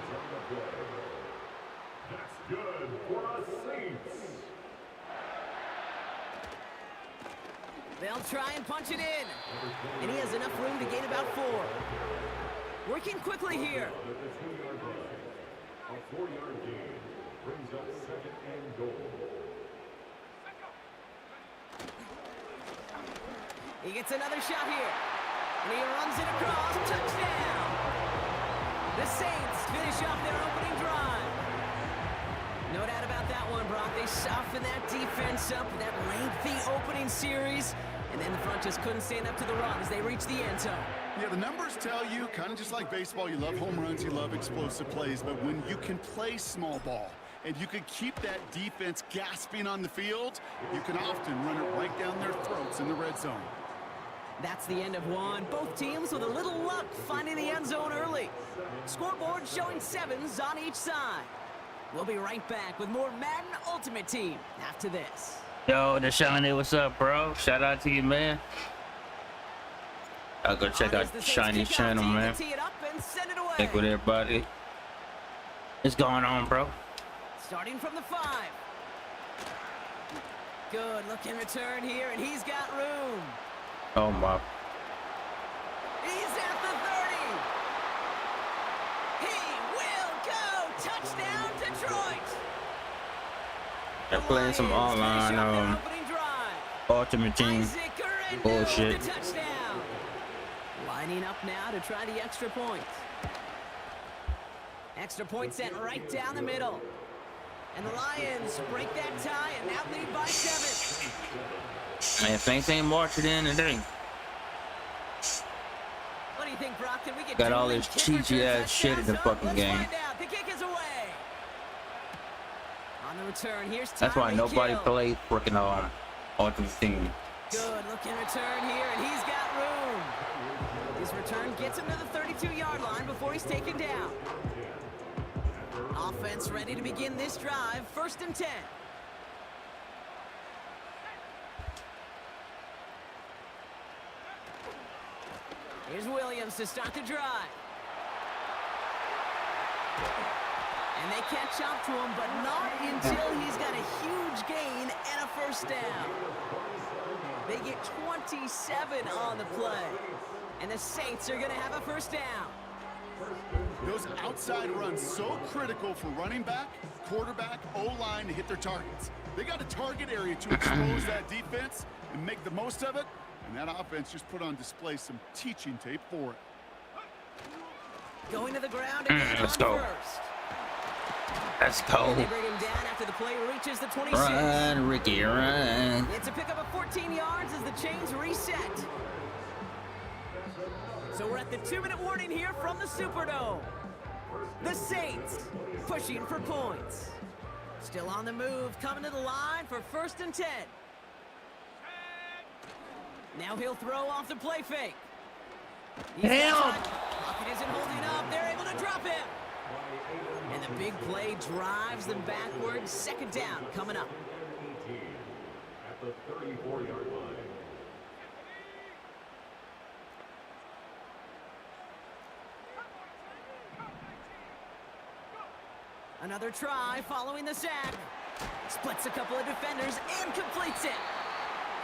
That's good for us Saints. They'll try and punch it in. And he has enough room to gain about 4. Working quickly here. A 4-yard gain brings up 2nd and goal. He gets another shot here. And he runs it across. Touchdown! The Saints finish off their opening drive. No doubt about that one, Brock. They softened that defense up with that lengthy opening series. And then the front just couldn't stand up to the run as they reached the end zone. Yeah, the numbers tell you, kind of just like baseball, you love home runs, you love explosive plays. But when you can play small ball and you can keep that defense gasping on the field, you can often run it right down their throats in the red zone. That's the end of one. Both teams with a little luck finding the end zone early. Scoreboard showing 7s on each side. We'll be right back with more Madden Ultimate Team after this. Yo, Deshaun, what's up, bro? Shout out to you, man. I'll go check out Shiny's channel, man. Check with everybody. What's going on, bro? Starting from the 5. Good looking return here, and he's got room. Oh my. He's at the 30. He will go. Touchdown, Detroit. They're playing some online Ultimate Team bullshit. Lining up now to try the extra point. Extra point sent right down the middle. And the Lions break that tie and now lead by 7. Man, things ain't marching in today. What do you think, Brockton? We get got all this cheesy ass shit in the fucking game. The kick is away. On the return, here's that's why nobody plays freaking Ultimate Team. Good looking return here, and he's got room. His return gets him to the 32-yard line before he's taken down. Offense ready to begin this drive. 1st and 10. Here's Williams to start the drive. And they catch up to him, but not until he's got a huge gain and a 1st down. They get 27 on the play. And the Saints are going to have a 1st down. Those outside runs so critical for running back, quarterback, O-line to hit their targets. They got a target area to expose that defense and make the most of it, and that offense just put on display some teaching tape for it. Going to the ground again. Let's go. Let's go. They bring him down after the play reaches the 26. Run, Ricky, run. It's a pickup of 14 yards as the chains reset. So we're at the 2-minute warning here from the Superdome. The Saints pushing for points. Still on the move, coming to the line for 1st and 10. Now he'll throw off the play fake. Help! Pocket isn't holding up. They're able to drop him. And the big play drives them backwards. 2nd down coming up. At the 34-yard line. Another try following the sack. Splits a couple of defenders and completes it.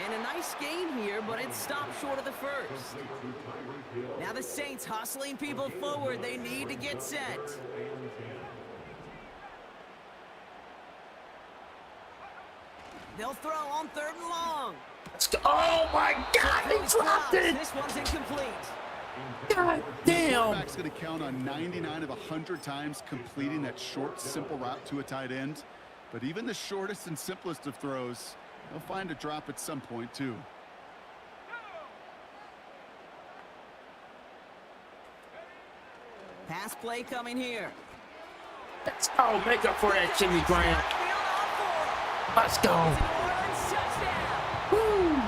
And a nice gain here, but it stopped short of the 1st. Now the Saints hustling people forward. They need to get set. They'll throw on 3rd and long. Oh my God, he dropped it. This one's incomplete. God damn. Quarterback's going to count on 99 of 100 times completing that short, simple route to a tight end. But even the shortest and simplest of throws, they'll find a drop at some point, too. Pass play coming here. Let's go. Make up for that, Jimmy Graham. Let's go. Woo.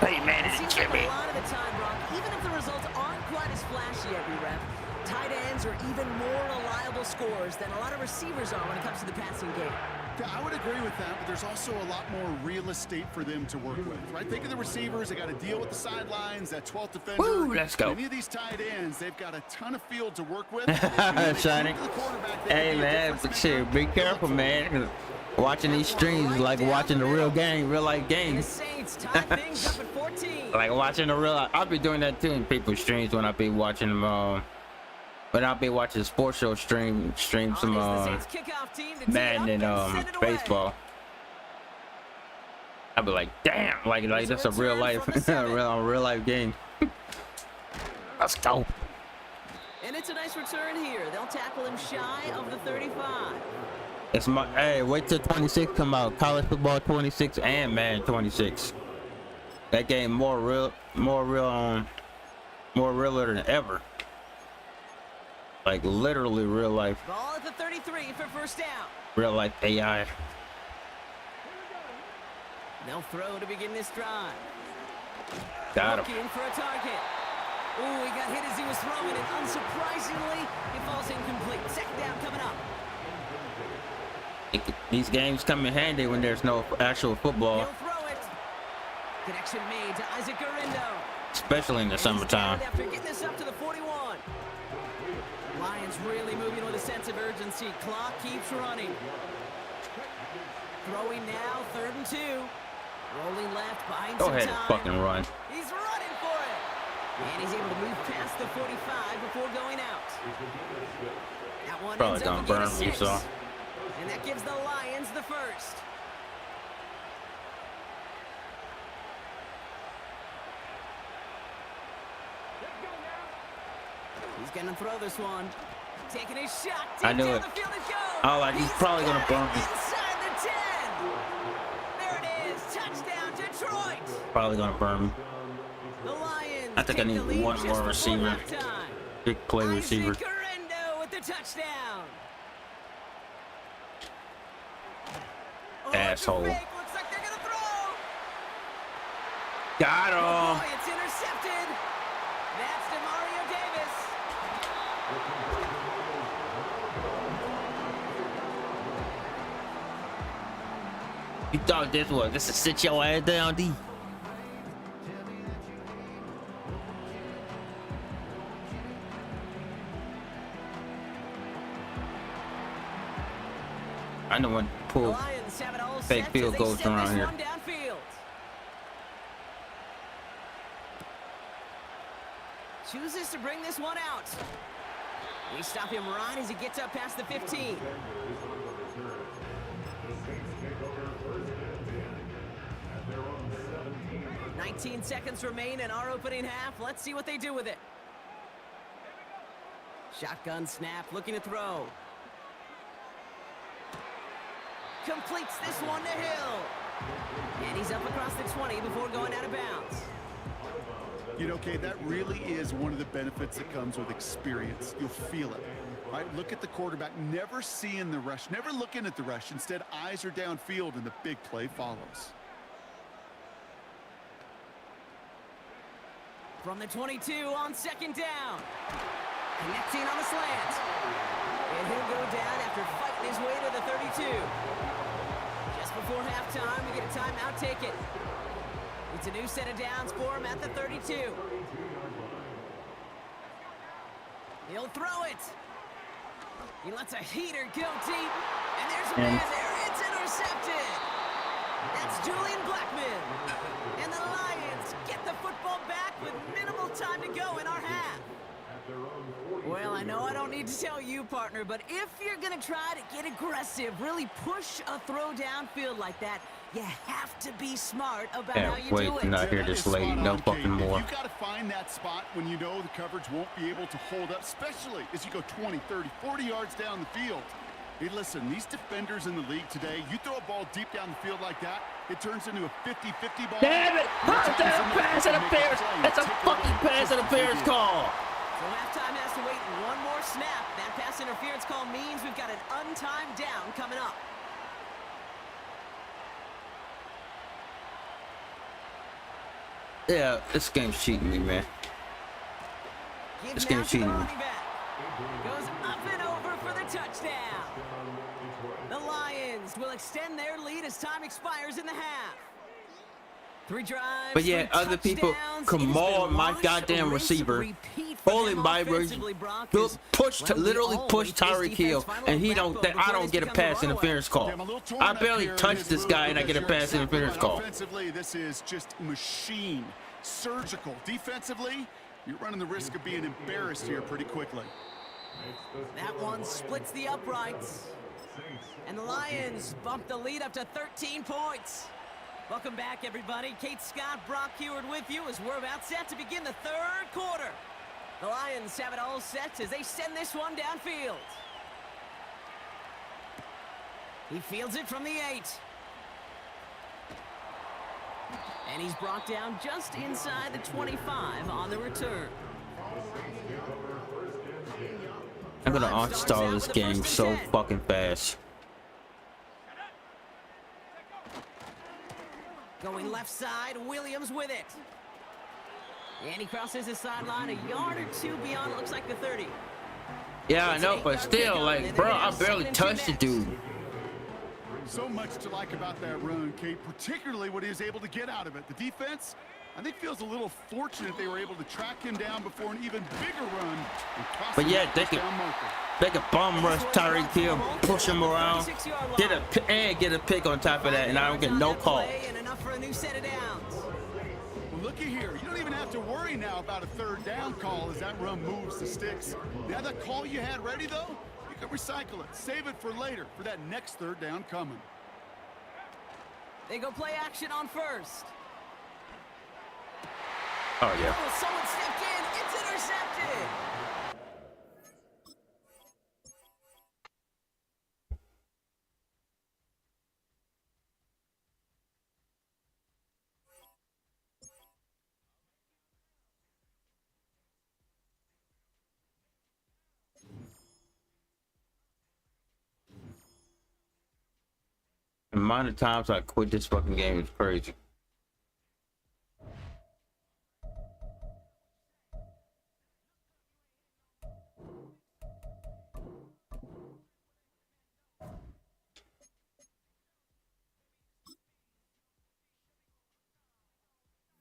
Hey, man, it's Jimmy. A lot of the time, Brock, even if the results aren't quite as flashy every rep, tight ends are even more reliable scorers than a lot of receivers are when it comes to the passing game. Yeah, I would agree with that, but there's also a lot more real estate for them to work with, right? Think of the receivers. They got to deal with the sidelines, that 12th defender. Woo, let's go. Any of these tight ends, they've got a ton of field to work with. Sonny. Hey, man, but shit, be careful, man. Watching these streams is like watching the real game, real life game. Like watching the real. I'll be doing that too in people's streams when I be watching them. When I'll be watching sports show stream some Madden and baseball. I'll be like, damn, like that's a real life, real life game. Let's go. And it's a nice return here. They'll tackle him shy of the 35. It's my hey, wait till 26 come out. College football 26 and Madden 26. That game more realer than ever. Like literally real life. Ball at the 33 for first down. Real life AI. They'll throw to begin this drive. Got him. Looking for a target. Ooh, he got hit as he was throwing it. Unsurprisingly, it falls incomplete. Second down coming up. These games come in handy when there's no actual football. He'll throw it. Connection made to Isaac Garindo. Especially in the summertime. After getting this up to the 41. Lions really moving with a sense of urgency. Clock keeps running. Throwing now, 3rd and 2. Rolling left, buying Go some ahead time. and fucking run. He's running for it. And he's able to move past the 45 before going out. That one Probably ends up gonna with a burn me, 6. so. And that gives the Lions the first. He's gonna throw this one. Taking a shot. I knew it. The field it goes. Oh, like he's probably gonna got burn it me. inside the 10. There it is. Touchdown, Detroit. Probably gonna burn me. The Lions I think I take need the lead one just more before receiver. halftime. Big play receiver. Isaac Garindo with the touchdown. Oh, it's a Asshole. fake. Looks like they're gonna throw. Got Oh, him. boy, it's intercepted. That's DeMario Davis. You thought this was to sit your ass down, D. I know when to The pull Lions have it all fake set field as they goals send around this here. one downfield. Chooses to bring this one out. We stop him right as he gets up past the 15. "19 seconds remain in our opening half. Let's see what they do with it." Shotgun snap, looking to throw. Completes this one to Hill. And he's up across the 20 before going out of bounds. You know, Kay, that really is one of the benefits that comes with experience. You'll feel it, right? Look at the quarterback, never seeing the rush, never looking at the rush. Instead, eyes are downfield, and the big play follows. From the 22 on second down. Connecting on the slant. And he'll go down after fighting his way to the 32. Just before halftime, we get a timeout. Take it. It's a new set of downs for him at the 32. He'll throw it. He lets a heater go deep. And there's a man there. It's intercepted. That's Julian Blackman. And the Lions get the football back with minimal time to go in our half. Well, I know I don't need to tell you, partner, but if you're going to try to get aggressive, really push a throw downfield like that, you have to be smart about how you Wait, do it. not here That this is late. spot No on, fucking Kate. more. You've got to find that spot when you know the coverage won't be able to hold up, especially as you go 20, 30, 40 yards down the field. Hey, listen, these defenders in the league today, you throw a ball deep down the field like that, it turns into a 50-50 ball. Damn it! That's a pass interference! That's a fucking pass interference call! So halftime has to wait one more snap. That pass interference call means we've got an untimed down coming up. Yeah, this game's cheating me, man. This Gives game's out to the cheating me. running back. Goes up and over for the touchdown. The Lions will extend their lead as time expires in the half. 3 drives. But yeah, 3 other people touchdowns. come It has been on, my wash, goddamn rinse, receiver. repeat for Holding them by offensively, Brock, Bill as, push to well, we literally always push face Tyreek defense Hill, final and he backbone don't. I before don't this get a becomes pass runaway. interference call. Yeah, I'm a little torn I up barely here in touched his this move guy, and I because get a you're pass exactly interference right. call. Offensively, this is just machine, surgical. Defensively, you're running the risk of being embarrassed here pretty quickly. That one splits the uprights. And the Lions bump the lead up to 13 points. Welcome back, everybody. Kate Scott, Brock Heward with you as we're about set to begin the third quarter. The Lions have it all set as they send this one downfield. He fields it from the 8. And he's brought down just inside the 25 on the return. I'm gonna Drive starts uninstall out this with a game first and so 10. fucking fast. Going left side, Williams with it. And he crosses his sideline a yard or two beyond, it looks like the 30. Yeah, I It's an know, but 8-yard still, pickup, like, and bro, they're I now barely second and 2 touched the next. dude. So much to like about that run, Kate, particularly what he was able to get out of it. The defense, I think, feels a little fortunate they were able to track him down before an even bigger run. And cross But him yeah, that they first could, down marker. they could bomb rush Tyreek Hill, push him around, get a pick on top of that, and I don't get no call. And enough for a new set of downs. Well, looky here. You don't even have to worry now about a third down call as that run moves the sticks. Now that call you had ready, though, you can recycle it. Save it for later for that next third down coming. They go play action on first. Oh yeah. Oh, someone stepped in. It's intercepted. The amount of times I quit this fucking game is crazy.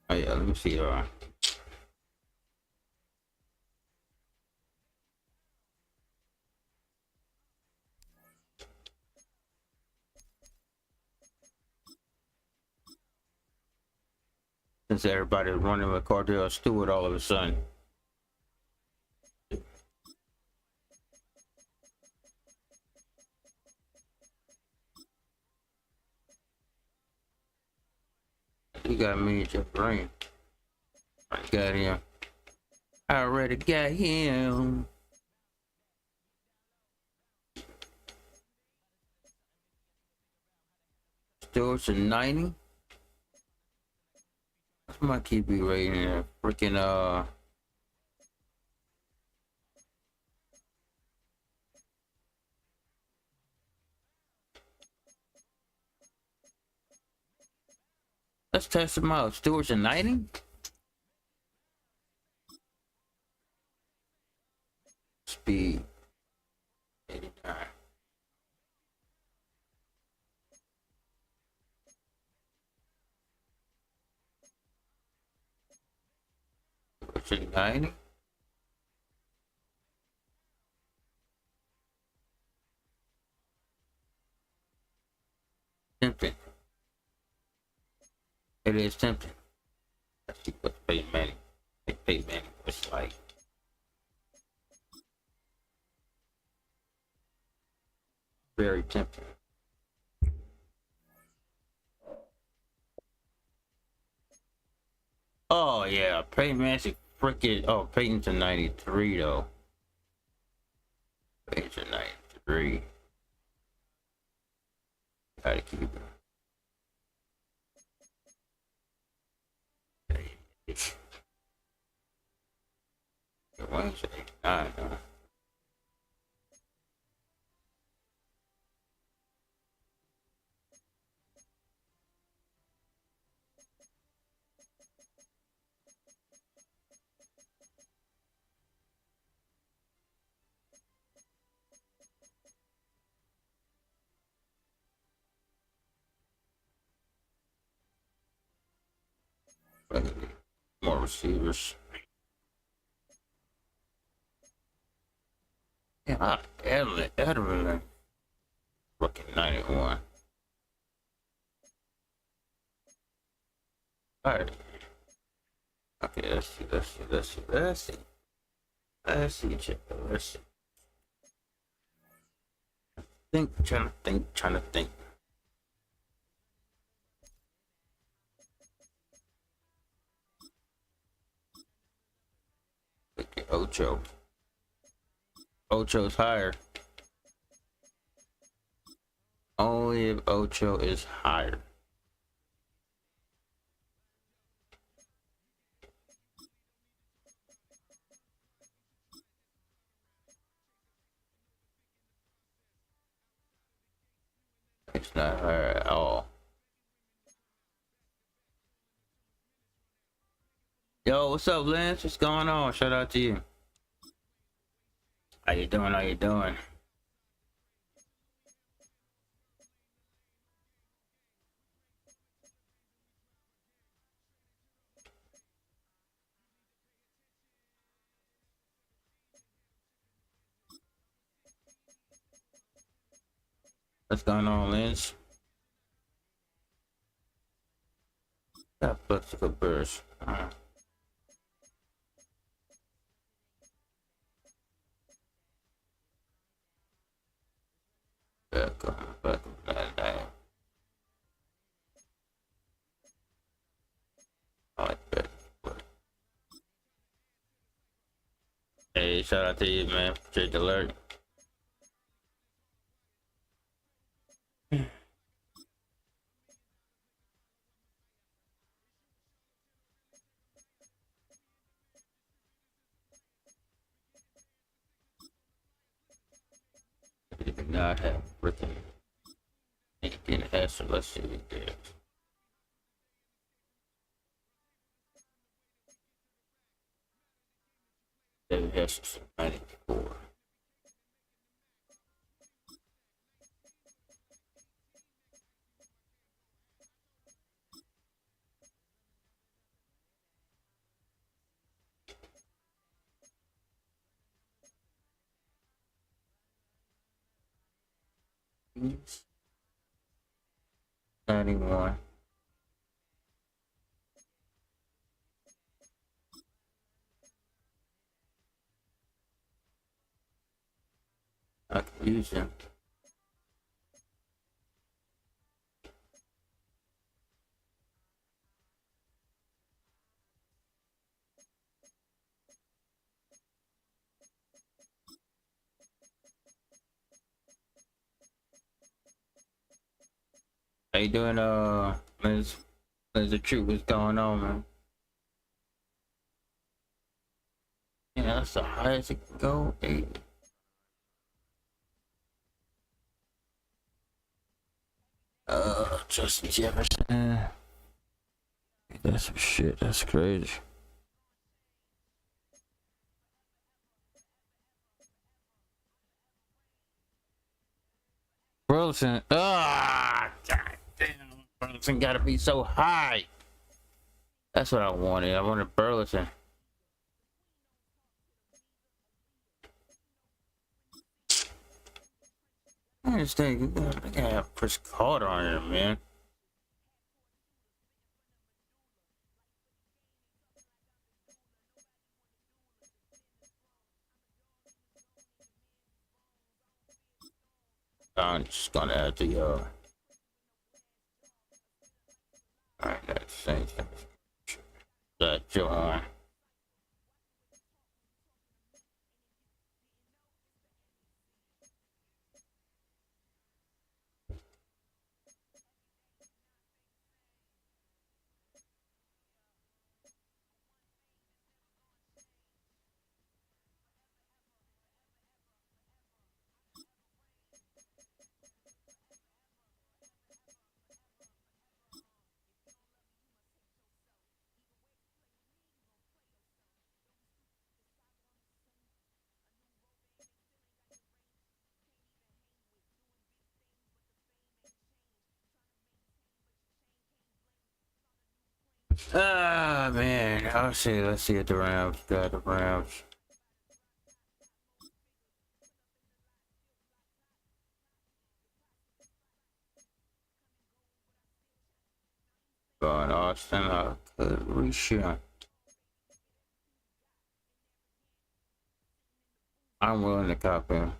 Oh yeah, let me see. Since everybody's running with Cordell Stewart all of a sudden. You got me at your brain. I got him. I already got him. Stewart's a 90. What's my QB rating there? Freaking let's test him out. Stewart's a 90? Speed 89. Stewart's a 90. Tempting. It is tempting. Let's see what Peyton Manning. Peyton Manning was like. Very tempting. Oh yeah, Peyton Manning freaking. Oh, Peyton's a 93 though. Peyton's a 93. Gotta keep it. Wednesday. I know. More receivers. Yeah, Edelman. Rookie 91. Alright. Okay, let's see. Let's see. Trying to think. Look at Ocho. Ocho's higher. Only if Ocho is higher. It's not her at all. Yo, what's up, Lance? What's going on? Shout out to you. How you doing? How you doing? What's going on, Lance? That flexible burst. Back on, back on that. I like that. Hey, shout out to you, man. Appreciate the alert. You do not have freaking anything to answer. Let's see what it is. David has 94. He's 91. I could use him. How you doing, Liz the Truth? What's going on, man? Yeah, that's the highest it can go. 80. Justin Jefferson. That's some shit. That's crazy. Burleson. Ah, god damn. Burleson gotta be so high. That's what I wanted. I wanted Burleson. I just think they gotta have Chris Carter on here, man. I'm just gonna add the alright, that's same thing. That Johan. Ah man, I'll see. Let's see at the Rams. Got the Rams. Going Austin, I could reach you. I'm willing to cop him.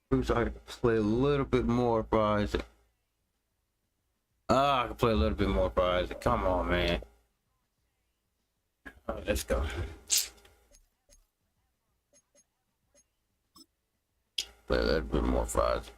Bruce, I could play a little bit more for Isaac. I could play a little bit more for Isaac. Come on, man. All right, let's go. Play a little bit more for Isaac.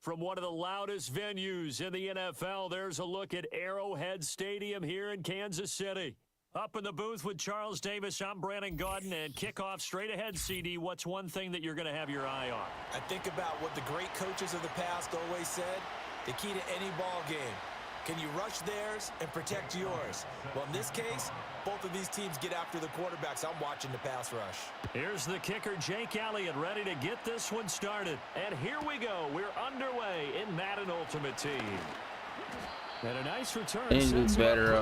From one of the loudest venues in the NFL, there's a look at Arrowhead Stadium here in Kansas City. Up in the booth with Charles Davis, I'm Brandon Gaudin, and kickoff straight ahead, CD. What's one thing that you're going to have your eye on? I think about what the great coaches of the past always said. The key to any ball game. Can you rush theirs and protect yours? Well, in this case, both of these teams get after the quarterbacks. I'm watching the pass rush. Here's the kicker, Jake Elliott, ready to get this one started. And here we go. We're underway in Madden Ultimate Team. And a nice return. And do better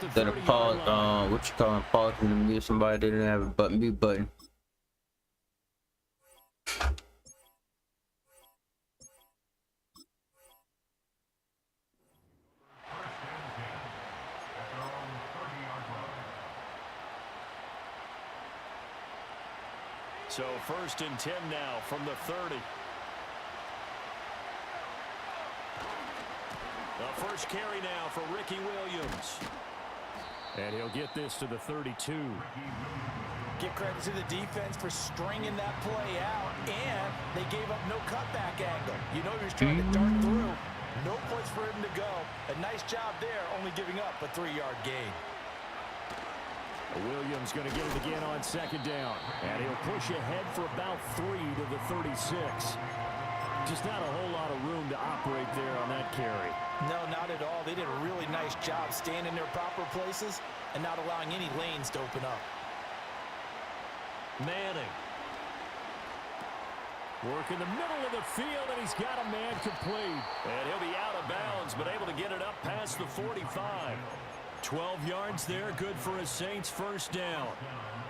instead of pause, what you call it, pausing to mute somebody that didn't have a mute button. So 1st and 10 now from the 30. The first carry now for Ricky Williams. And he'll get this to the 32. Give credit to the defense for stringing that play out, and they gave up no cutback angle. You know he was trying to dart through. No place for him to go. A nice job there, only giving up a 3-yard gain. Williams going to get it again on 2nd down. And he'll push ahead for about 3 to the 36. Just not a whole lot of room to operate there on that carry. No, not at all. They did a really nice job staying in their proper places and not allowing any lanes to open up. Manning. Work in the middle of the field, and he's got a man complete. And he'll be out of bounds, but able to get it up past the 45. 12 yards there, good for a Saints first down.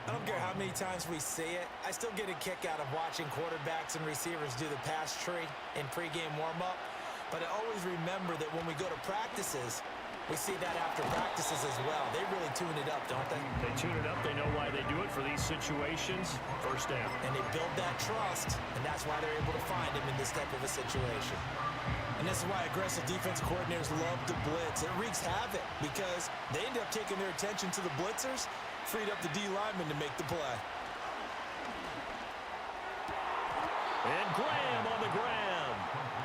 I don't care how many times we say it, I still get a kick out of watching quarterbacks and receivers do the pass tree in pregame warm-up. But I always remember that when we go to practices, we see that after practices as well. They really tune it up, don't they? They tune it up. They know why they do it for these situations. First down. And they build that trust, and that's why they're able to find him in this type of a situation. And this is why aggressive defensive coordinators love to blitz. It wreaks havoc because they end up taking their attention to the blitzers, freed up the D lineman to make the play. And Graham on the ground.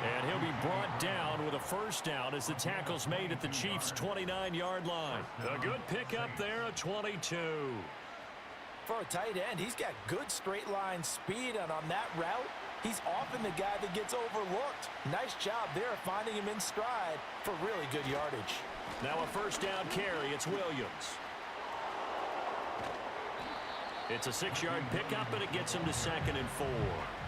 And he'll be brought down with a first down as the tackle's made at the Chiefs' 29-yard line. A good pickup there, a 22. For a tight end, he's got good straight line speed, and on that route, he's often the guy that gets overlooked. Nice job there finding him in stride for really good yardage. Now a first down carry. It's Williams. It's a 6-yard pickup, and it gets him to 2nd and 4.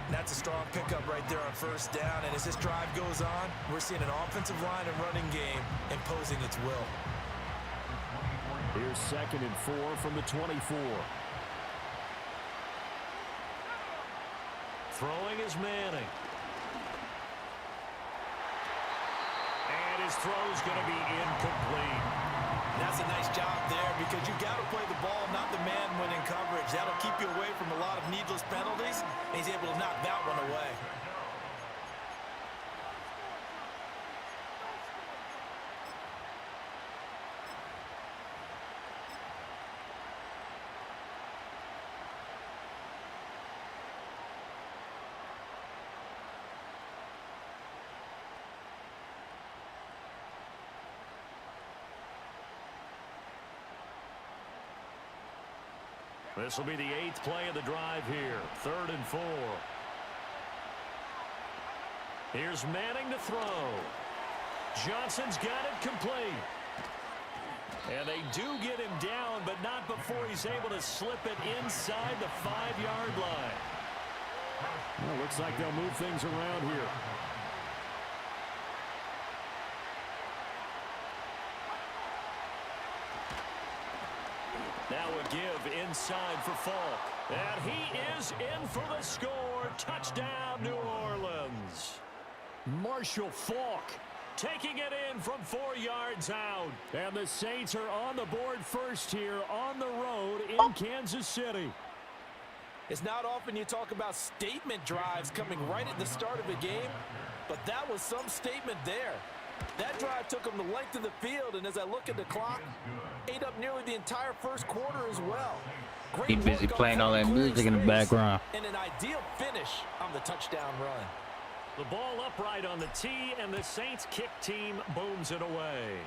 That's a strong pickup right there on first down, and as this drive goes on, we're seeing an offensive line and running game imposing its will. Here's 2nd and 4 from the 24. Throwing is Manning. And his throw's going to be incomplete. That's a nice job there because you got to play the ball, not the man when in coverage. That'll keep you away from a lot of needless penalties, and he's able to knock that one away. This will be the 8th play of the drive here. 3rd and 4. Here's Manning to throw. Johnson's got it complete. And they do get him down, but not before he's able to slip it inside the 5-yard line. Well, looks like they'll move things around here. Now a give inside for Falk. And he is in for the score. Touchdown, New Orleans. Marshall Falk taking it in from 4 yards out. And the Saints are on the board first here on the road in Kansas City. It's not often you talk about statement drives coming right at the start of a game, but that was some statement there. That drive took them the length of the field, and as I look at the clock, ate up nearly the entire first quarter as well. He busy playing all that music in the background. And an ideal finish on the touchdown run. The ball upright on the tee, and the Saints kick team booms it away.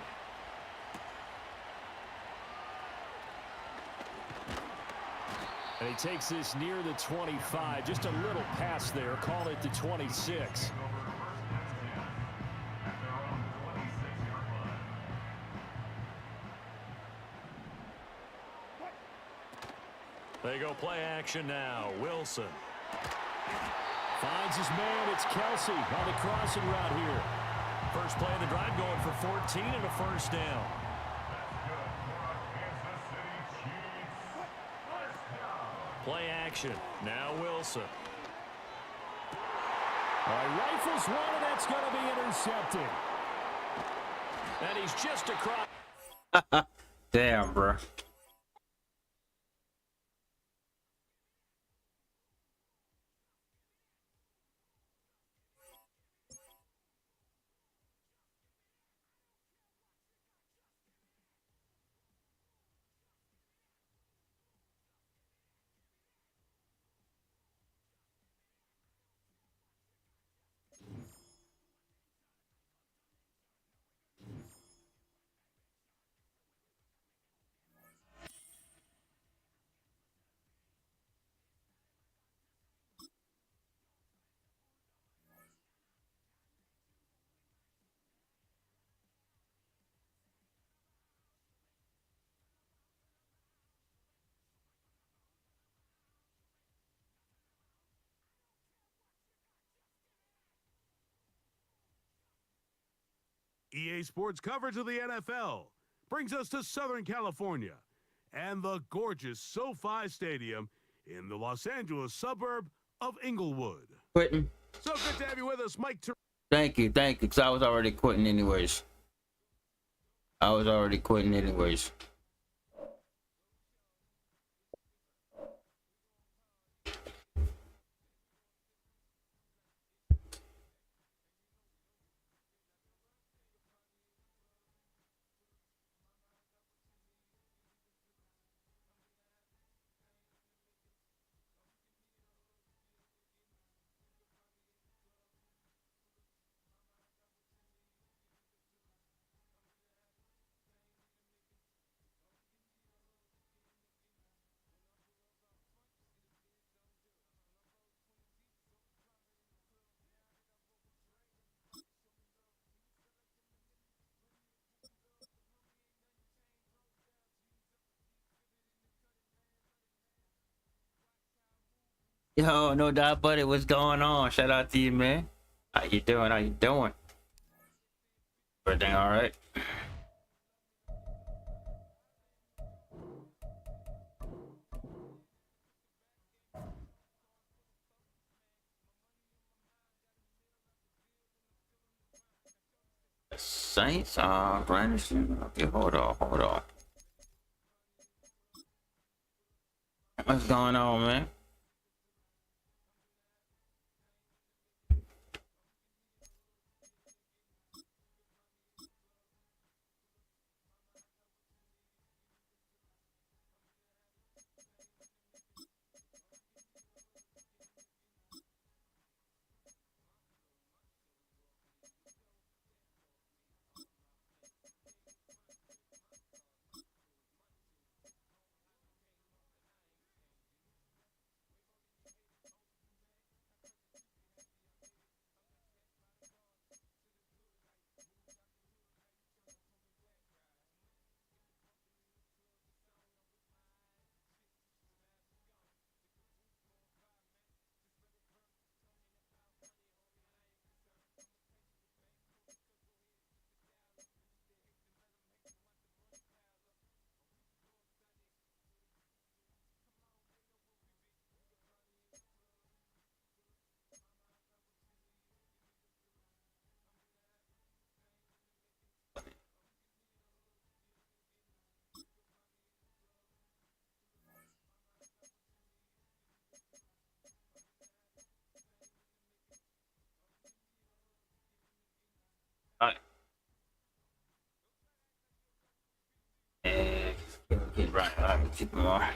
And he takes this near the 25. Just a little pass there. Call it the 26. They go play action now. Wilson finds his man. It's Kelsey on the crossing route here. First play of the drive, going for 14 and a first down. Play action. Now Wilson. All right, rifles one, and that's going to be intercepted. And he's just across. Damn, bro. EA Sports coverage of the NFL brings us to Southern California and the gorgeous SoFi Stadium in the Los Angeles suburb of Inglewood. Quitting. So good to have you with us, Mike. Thank you, because I was already quitting anyways. Yo, no doubt, buddy. What's going on? Shout out to you, man. How you doing? Everything all right? Saints, Granderson. Okay, hold on. What's going on, man? Alright. Get right. Alright, keep them on.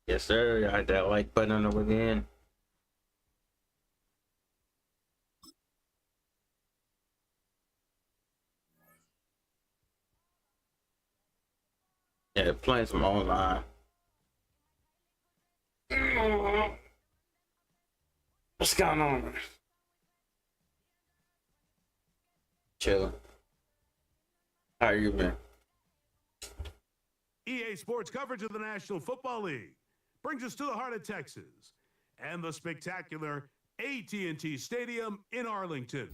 Yes, sir. I had that like button on the way in. Yeah, playing some online. What's going on? Chill. How you been? EA Sports coverage of the National Football League brings us to the heart of Texas and the spectacular AT&T Stadium in Arlington.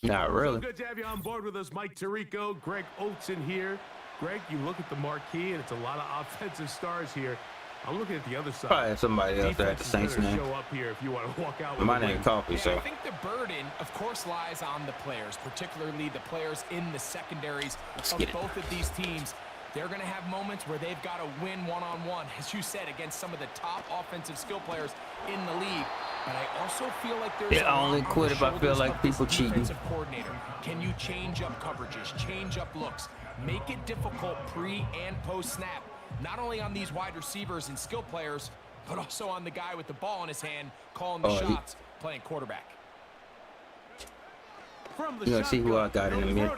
Not really. So good to have you on board with us, Mike Tirico, Greg Olson here. Greg, you look at the marquee, and it's a lot of offensive stars here. I'm looking at the other side. Probably somebody else that had the Saints name. Show up here if you want to walk out with My name Coffee, Yeah, so. I think the burden, of course, lies on the players, particularly the players in the secondaries of both of these teams. They're going to have moments where they've got to win one-on-one, as you said, against some of the top offensive skill players in the league. But I also feel like there's I only quit if I feel like people cheating. Coordinator. Can you change up coverages, change up looks, make it difficult pre and post snap, not only on these wide receivers and skill players, but also on the guy with the ball in his hand calling the shots, playing quarterback. From the You gonna see who I got in a minute.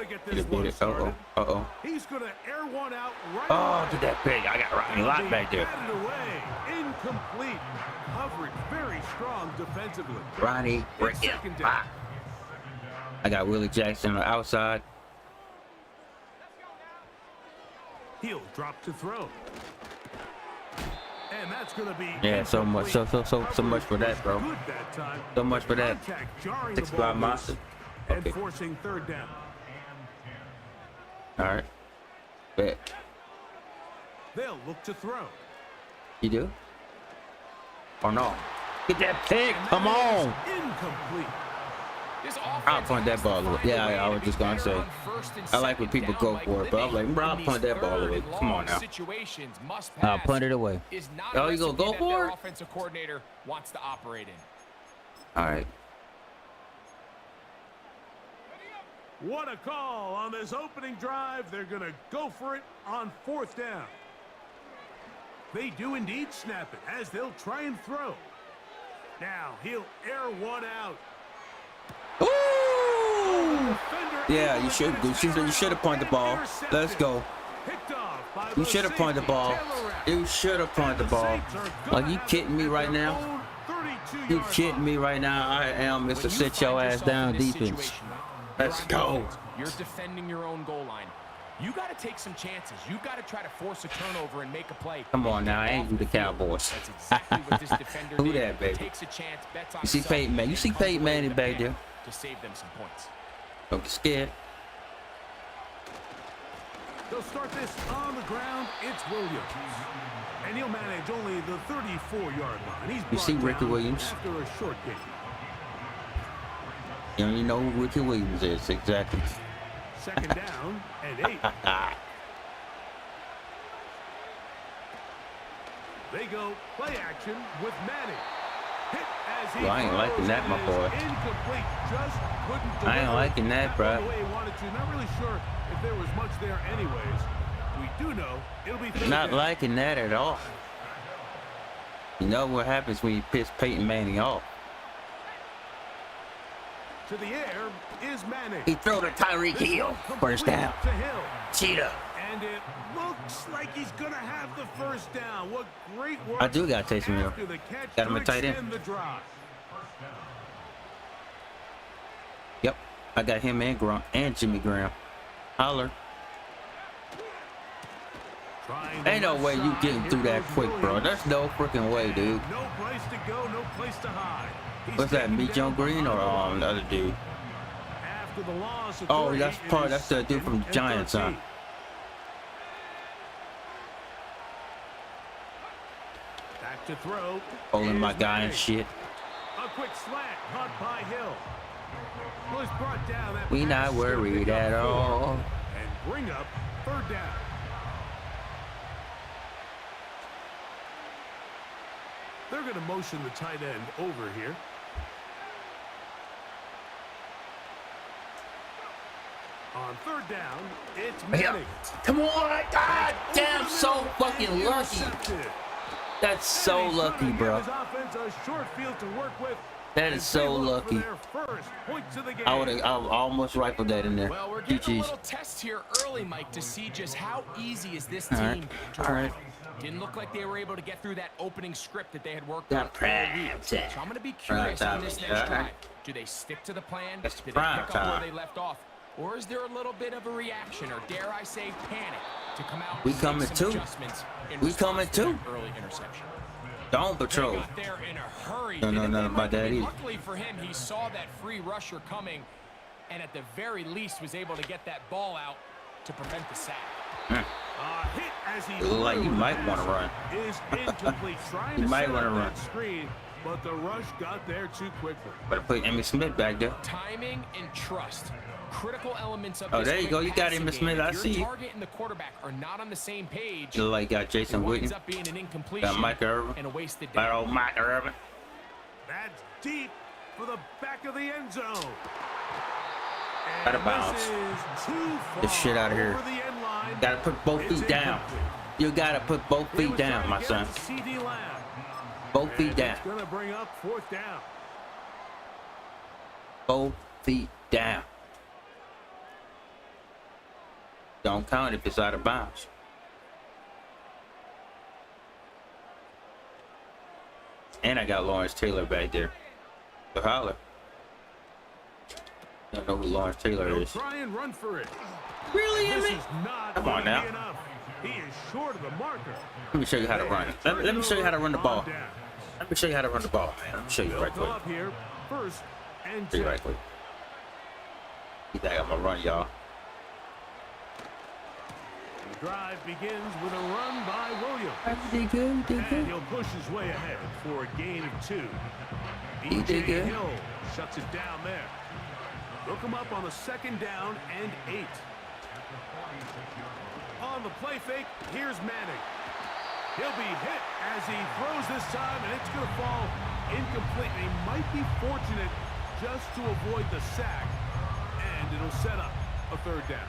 Uh-oh. He's going to air one out right Oh, away. to that pig. I got Rodney Lott back there. Batted away. Incomplete. Coverage very strong defensively. Ronnie, It's second down. I got Willie Jackson on the outside. He'll drop to throw. And that's going to be Yeah, so much for that, bro. good that time. So much for that. Contact jarring 6 the by ball monster. and Okay. forcing third down. All right. Bet. They'll look to throw. You do? Or no? Get that pig. And Come that is on. Incomplete. I'll punt that ball away. Yeah, I was just gonna say. I like when people go for it, but I'm like, bro, I'll punt that ball away. Come on now. I'll punt it away. Oh, you gonna go for it? Offensive coordinator wants to operate in. All right. What a call on this opening drive. They're going to go for it on fourth down. They do indeed snap it as they'll try and throw. Now he'll air one out. Ooh! Yeah, you should have punted the ball. Let's go. You should have punted the ball. You should have punted the ball. Are you kidding me right now? You kidding me right now? I am Mr. Sit Your Ass Down defense. Let's go. You're defending your own goal line. You got to take some chances. You got to try to force a turnover and make a play. Come on now, I ain't you the Cowboys. That's exactly what this defender Who did. that, baby? Takes a chance, bets on You see himself, Peyton Man? You see Peyton Manning back there? to save them some points. Don't get scared. They'll start this on the ground. It's Williams. And he'll manage only the 34-yard line. He's You see brought Ricky down Williams? after a short game. You don't even know who Ricky Williams is, exactly. Second down and 8. They go play action with Manning. Hit as he Well, I ain't liking that, my boy. Incomplete. Just couldn't I ain't deliver liking that, bro. the way he wanted to. Not really sure if there was much there anyways. We do know it'll be third Not down. liking that at all. You know what happens when you piss Peyton Manning off? To the air is Manning. He threw to Tyreek Hill. First down. To Hill. Cheetah. And it looks like he's going to have the first down. What great work. I do got Taysom Hill. after the catch Got him to a tight end. extend the drive. Yep. I got him and Grunt and Jimmy Graham. Holler. Trying Ain't no the way you left getting side. through Here that goes quick, bro. Williams. There's no freaking way, dude. No place to go, no place to hide. He's What's that, taken me, down John Green, or behind the other dude? After the loss of Oh, 3, that's it is the dude from the second and Giants, huh? 13. Back to throw. Holding my Here's guy and Manning. shit. A quick slant caught by Hill. Was brought down. That We pass not should worried pick up at 4 all. And bring up third down. They're going to motion the tight end over here. On third down, it's Manning. Come on, god damn, so fucking lucky. Intercepted. That's so And he's lucky, gonna give bro. his offense a short field to work with. That is as so they look for lucky. their first points of the game. I almost rifled that in there. Well, we're getting a GG's. little test here early, Mike, to see just how easy is this All team right. to All run. right. Didn't look like they were able to get through that opening script that they had worked Got on all prime week. So time. I'm going to be Prime curious time, on this yeah. next drive. Do they stick to the plan? That's Do they prime pick up where time. they left off? Or is there a little bit of a reaction, or dare I say panic, to come out We and coming make some too. adjustments in We response coming to too. that early interception? Don't They patrol. got there in a hurry. No, no, didn't no, they, about Mike? that I mean, either. luckily for him, he saw that free rusher coming, and at the very least was able to get that ball out to prevent the sack. Hit as he Like you threw the might pass want to run. is incomplete. Trying You to might set wanna up run. that screen, but the rush got there too quickly. Better put Emmitt Smith back there. Timing and trust, critical elements of Oh, this there you quick go. You got passing Emmitt game. Smith. I If see your you. target and the quarterback are not on the same page, You like got it Jason winds Witten. up being an incompletion Got Mike Irvin. and a wasted My down. old Mike Irvin. That's deep for the back of the end zone. Out of And bounds. this is too far This shit outta here. over the end line. Gotta put both It's feet down. incomplete. You gotta put both He feet was down, trying my to son. get it to CD Lamb. Both feet And down. It's gonna bring up fourth down. Both feet down. Don't count if it's out of bounds. And I got Lawrence Taylor back there. So holler. I don't know who Lawrence Taylor He'll is. try and run for it. Really, This Emmitt? is not Come going on to now. be enough. He is short of the marker. Let me show you how to run. Let me show you how to run the ball. On down. Let me show you how to run the ball, man. Let me show you They'll right go quick. up here first and Show you 10. right quick. You think I'm gonna run, y'all? The drive begins with a run by Williams. Did good, did And he'll push his way ahead for a gain of 2. He did E.J. good. Hill shuts it down there. They'll come up on the 2nd down and 8. On the play fake, here's Manning. He'll be hit as he throws this time, and it's going to fall incomplete. He might be fortunate just to avoid the sack, and it'll set up a 3rd down.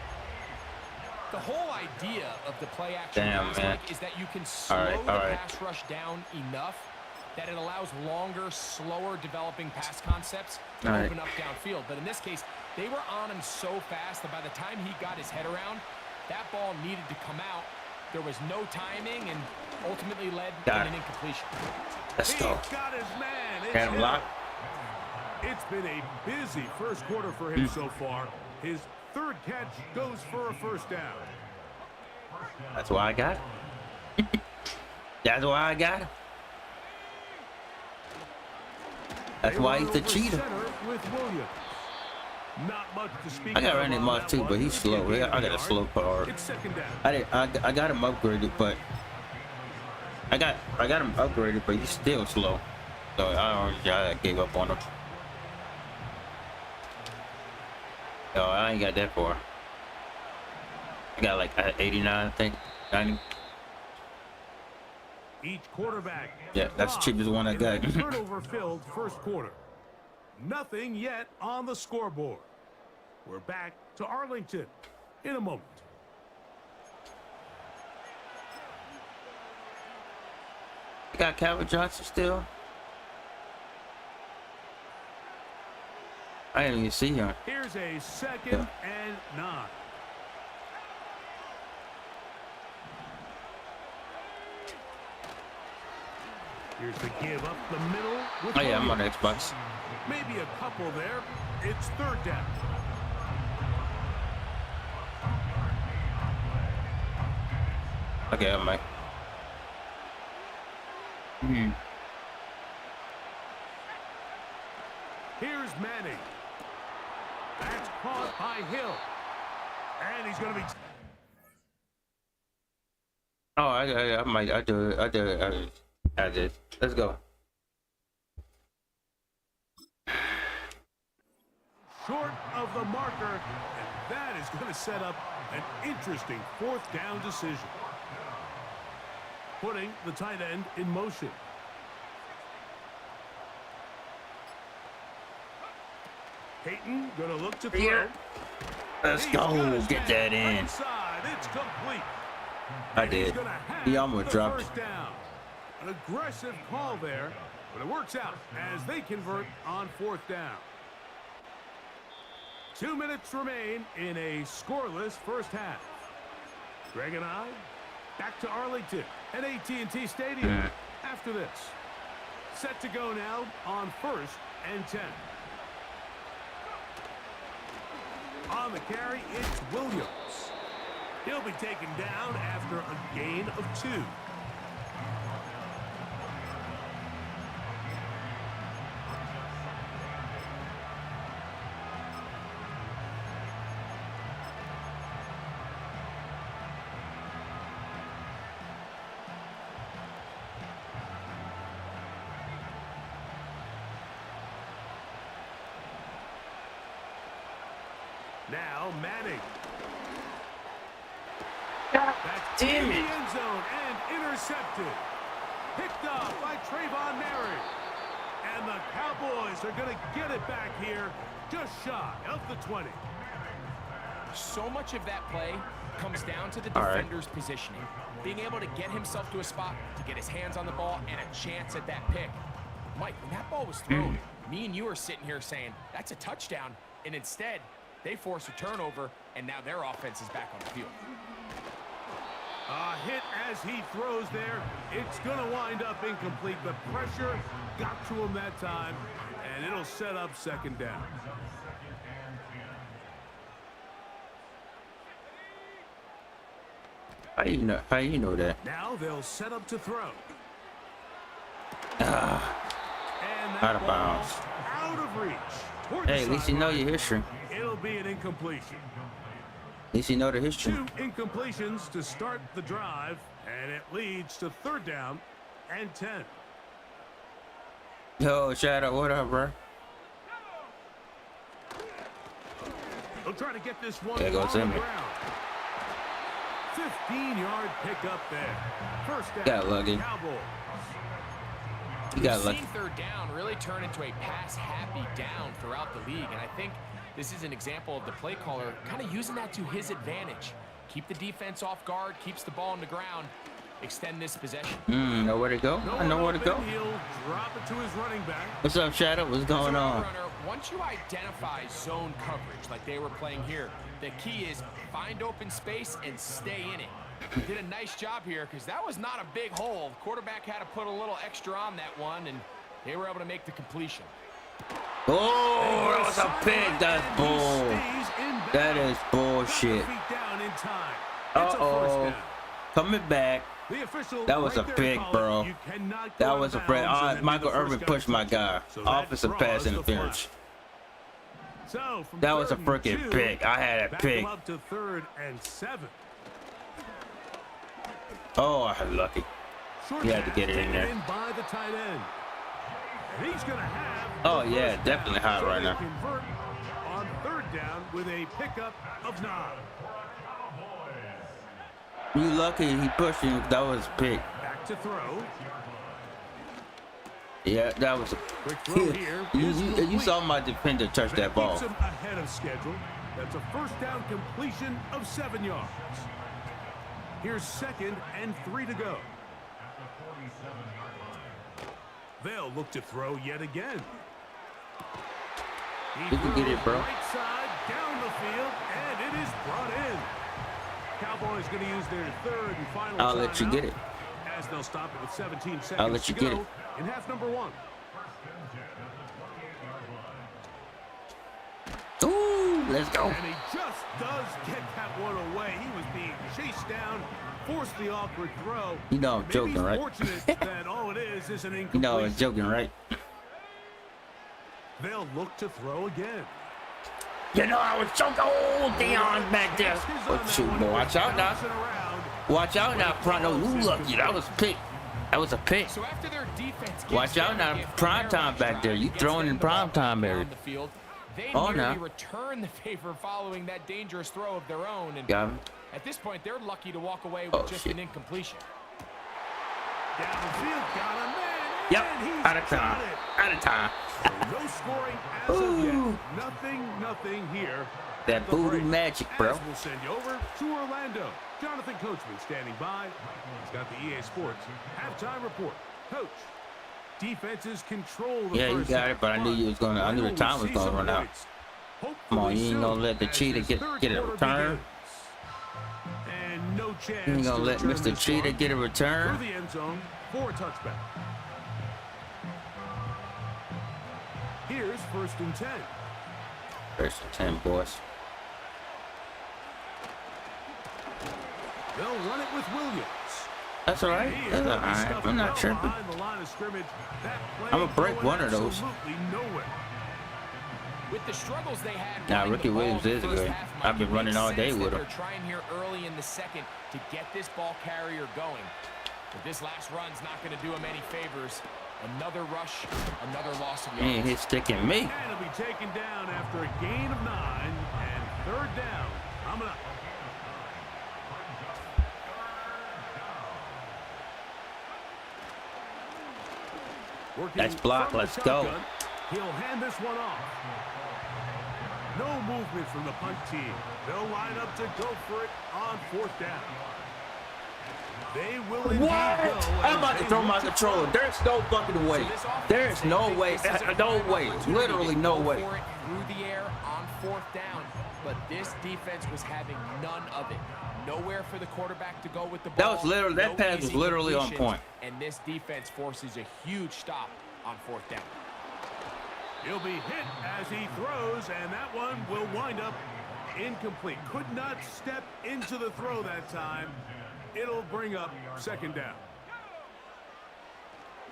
The whole idea of the play action Damn, pass, man. Mike, is that you can slow All right, the all right. pass rush down enough that it allows longer, slower developing pass concepts to All right. open up downfield. But in this case, they were on him so fast that by the time he got his head around, that ball needed to come out. There was no timing and ultimately led to Got an it. incompletion. Let's go. He's got his man. It's Got him him. locked. It's been a busy first quarter for him so far. His 3rd catch goes for a 1st down. That's why I got it. That's why I got it. That's They why run he's the over cheater. center with Williams. Not much to speak I got of Randy on Moss that too, one. but he's slow. I got a Yard. slow card. It's 2nd down. I got him upgraded, but I got him upgraded, but he's still slow. So I gave up on him. Yo, I ain't got that far. I got like 89, I think, 90. Each quarterback. Yeah, that's the cheapest one I got. Turnover-filled first quarter. Nothing yet on the scoreboard. We're back to Arlington in a moment. You got Calvin Johnson still? I didn't even see him. Here's a 2nd and 9. Here's the give up the middle. With Oh yeah, I'm on Williams. Xbox. Maybe a couple there. It's 3rd down. Okay, I'm like. Here's Manning. That's caught by Hill. And he's going to be... Oh, I might. I do it. I did. Let's go. short of the marker, and that is going to set up an interesting 4th down decision. Putting the tight end in motion. Peyton going to look to throw. Here. Let's He's got go. his Get man that in. inside. It's complete. I And he's did. gonna have He almost the dropped it. first down. An aggressive call there, but it works out as they convert on 4th down. 2 minutes remain in a scoreless first half. Greg and I back to Arlington at AT&T Stadium after this. Set to go now on 1st and 10. On the carry, it's Williams. He'll be taken down after a gain of 2. Now Madden. That's in the end zone and intercepted. Picked off by Trayvon Mary. And the Cowboys are going to get it back here just shy of the 20. So much of that play comes down to the defender's positioning. Being able to get himself to a spot, to get his hands on the ball, and a chance at that pick. Mike, when that ball was thrown, me and you are sitting here saying, that's a touchdown. And instead, they force a turnover, and now their offense is back on the field. A hit as he throws there. It's going to wind up incomplete. The pressure got to him that time, and it'll set up 2nd down. How you know that? Now they'll set up to throw. Out And of bounds. out of reach. Hey, at least you know your history. It'll be an incompletion. At least you know the history. 2 incompletions to start the drive, and it leads to 3rd down and 10. Yo, Shadow, what up, bro? They'll try to get this one There goes on the him. ground. 15-yard pickup there. 1st down. Got lucky. Cowboys. You got We've lucky. seen 3rd down really turn into a pass-happy down throughout the league, and I think this is an example of the play caller kind of using that to his advantage. Keep the defense off guard, keeps the ball on the ground, extend this possession. Know where to go? I know where to go. He'll drop it to his running back. What's up, Shadow? What's going on? Runner, once you identify zone coverage like they were playing here, the key is find open space and stay in it. He did a nice job here because that was not a big hole. Quarterback had to put a little extra on that one, and they were able to make the completion. Oh, that was a pick. That's bull. That is bullshit. Uh-oh. Coming back. That was a pick, bro. That was a pick. Michael Irvin pushed my guy. Offensive pass interference. That was a freaking pick. I had a pick. Up to 3rd and 7. Oh, I had lucky. He had to get it in there. By the tight end. And he's gonna have Oh yeah, definitely hot right now. Convert on 3rd down with a pickup of 9. You lucky he pushed him. That was a pick. Back to throw. Yeah, that was a Quick throw here. you saw my defender touch that ball. Keeps him ahead of schedule. That's a 1st down completion of 7 yards. Here's 2nd and 3 to go. They'll look to throw yet again. You can get it, bro. Right side down the field, and it is brought in. Cowboys going to use their 3rd and final I'll let you get it. as they'll stop it with 17 seconds I'll let you to get go it. in half number 1. Ooh, let's go. And he just does get that one away. He was being chased down, forced the awkward throw. You know I'm Maybe joking, he's right? fortunate that all it is an incompletion. You know I'm joking, right? They'll look to throw again. You know I was joking. Oh, Dion back there. Oh, shoot, boy. Watch out now. Watch out now, front. No, you lucky. That was a pick. That was a pick. So after their defense Watch out now. Prime time back there. You throwing in prime time area. the field, they Oh, nearly no. return the favor following that dangerous throw of their own. And Got him. at this point, they're lucky to walk away with Oh, just shit. an incompletion. Downfield, got a man. Yep. And he's Out of time. got it. Out of time. No scoring as of yet. Nothing here. That The voodoo break. magic, bro. As we'll send you over to Orlando. Jonathan Coachman standing by. He's got the EA Sports halftime report. Coach, defenses control the Yeah, you first got half, it, but I knew you was gonna. I knew the when time we was see gonna some run out. points, Come on, you hopefully ain't gonna soon, let the as cheater this get third a quarter return. begins. And no chance You ain't gonna to let return Mr. this Cheater one. get a Through return. the end zone for a touchback. Here's 1st and 10. 1st and 10, boys. They'll run it with Williams. That's all right. He is That's all gonna be right. stuffed I'm not well tripping. behind the line of scrimmage. That play I'ma break going one of those. absolutely nowhere. With the struggles they had, Nah, running Ricky the ball Williams in the is first good. half, Mike, I've been it running makes all day sense with that him. They're trying here early in the second to get this ball carrier going. But this last run's not going to do him any favors. Another rush, another loss of He ain't yards. hit sticking me. And he'll be taken down after a gain of 9 and 3rd down. Coming up. Working Nice block, from the let's go. shotgun. He'll hand this one off. No movement from the punt team. They'll line up to go for it on 4th down. They will indeed What? go. I'm about as to they throw look my to controller. throw. There's no fucking way. There's no way. No way. Literally no way. For it through the air on 4th down, but this defense was having none of it. Nowhere for the quarterback to go with the ball. That was literally- that pass was easy literally on completions, point. And this defense forces a huge stop on 4th down. He'll be hit as he throws, and that one will wind up incomplete. Could not step into the throw that time. It'll bring up 2nd down.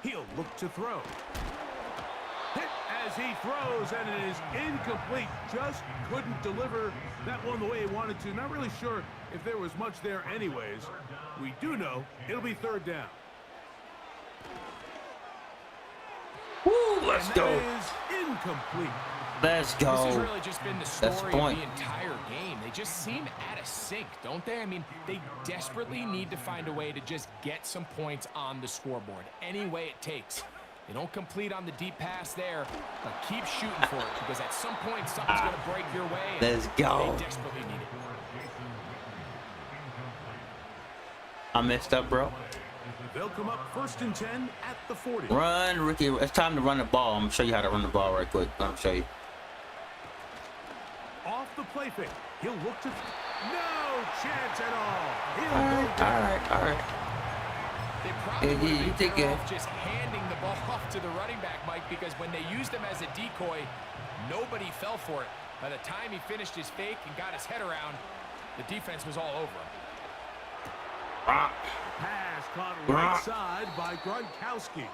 He'll look to throw. Hit as he throws, and it is incomplete. Just couldn't deliver that one the way he wanted to. Not really sure if there was much there anyways. We do know it'll be 3rd down. Woo, let's And go. that is incomplete. Let's This has go. really just been the That's story the of point. the entire game. They just seem out of sync, don't they? I mean, they desperately need to find a way to just get some points on the scoreboard, any way it takes. They don't complete on the deep pass there, but keep shooting for it, because at some point, something's going to break your way. And Let's go. They desperately need it. I messed up, bro. They'll come up 1st and 10 at the 40. Run, Ricky. It's time to run the ball. I'm gonna show you how to run the ball right quick. I'm gonna show you. Off the play fake. He'll look to... No chance at all. He'll All go right, down. all right, all right. They probably Yeah, would you have been did better good. off just handing the ball off to the running back, Mike, because when they used him as a decoy, nobody fell for it. By the time he finished his fake and got his head around, the defense was all over him. Gronk, Pass caught Gronk. right side by Gronkowski.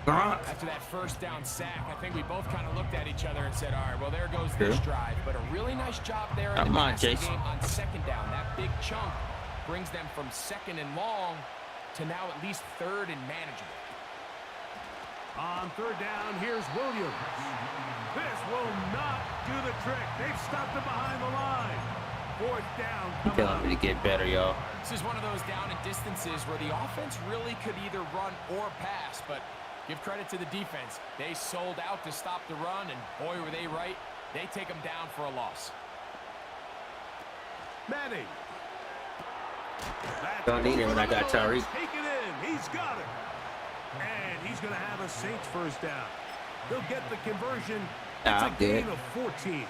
Gronk. After that 1st down sack, I think we both kind of looked at each other and said, all right, well, there goes this Yeah. drive. But a really nice job there in Come the on, passing Jason. game on 2nd down. That big chunk brings them from 2nd and long to now at least 3rd and manageable. On 3rd down, here's Williams. This will not do the trick. They've stopped him behind the line. 4th down. You Coming telling up. me to get better, y'all. This is one of those down and distances where the offense really could either run or pass, but give credit to the defense. They sold out to stop the run, and boy, were they right. They take them down for a loss. Manning. That's Don't need it when I over the got middle. Tyreek. Take it in. He's got it. And he's going to have a Saints 1st down. They'll get the conversion. It's Nah, a I'm gain good. of 14.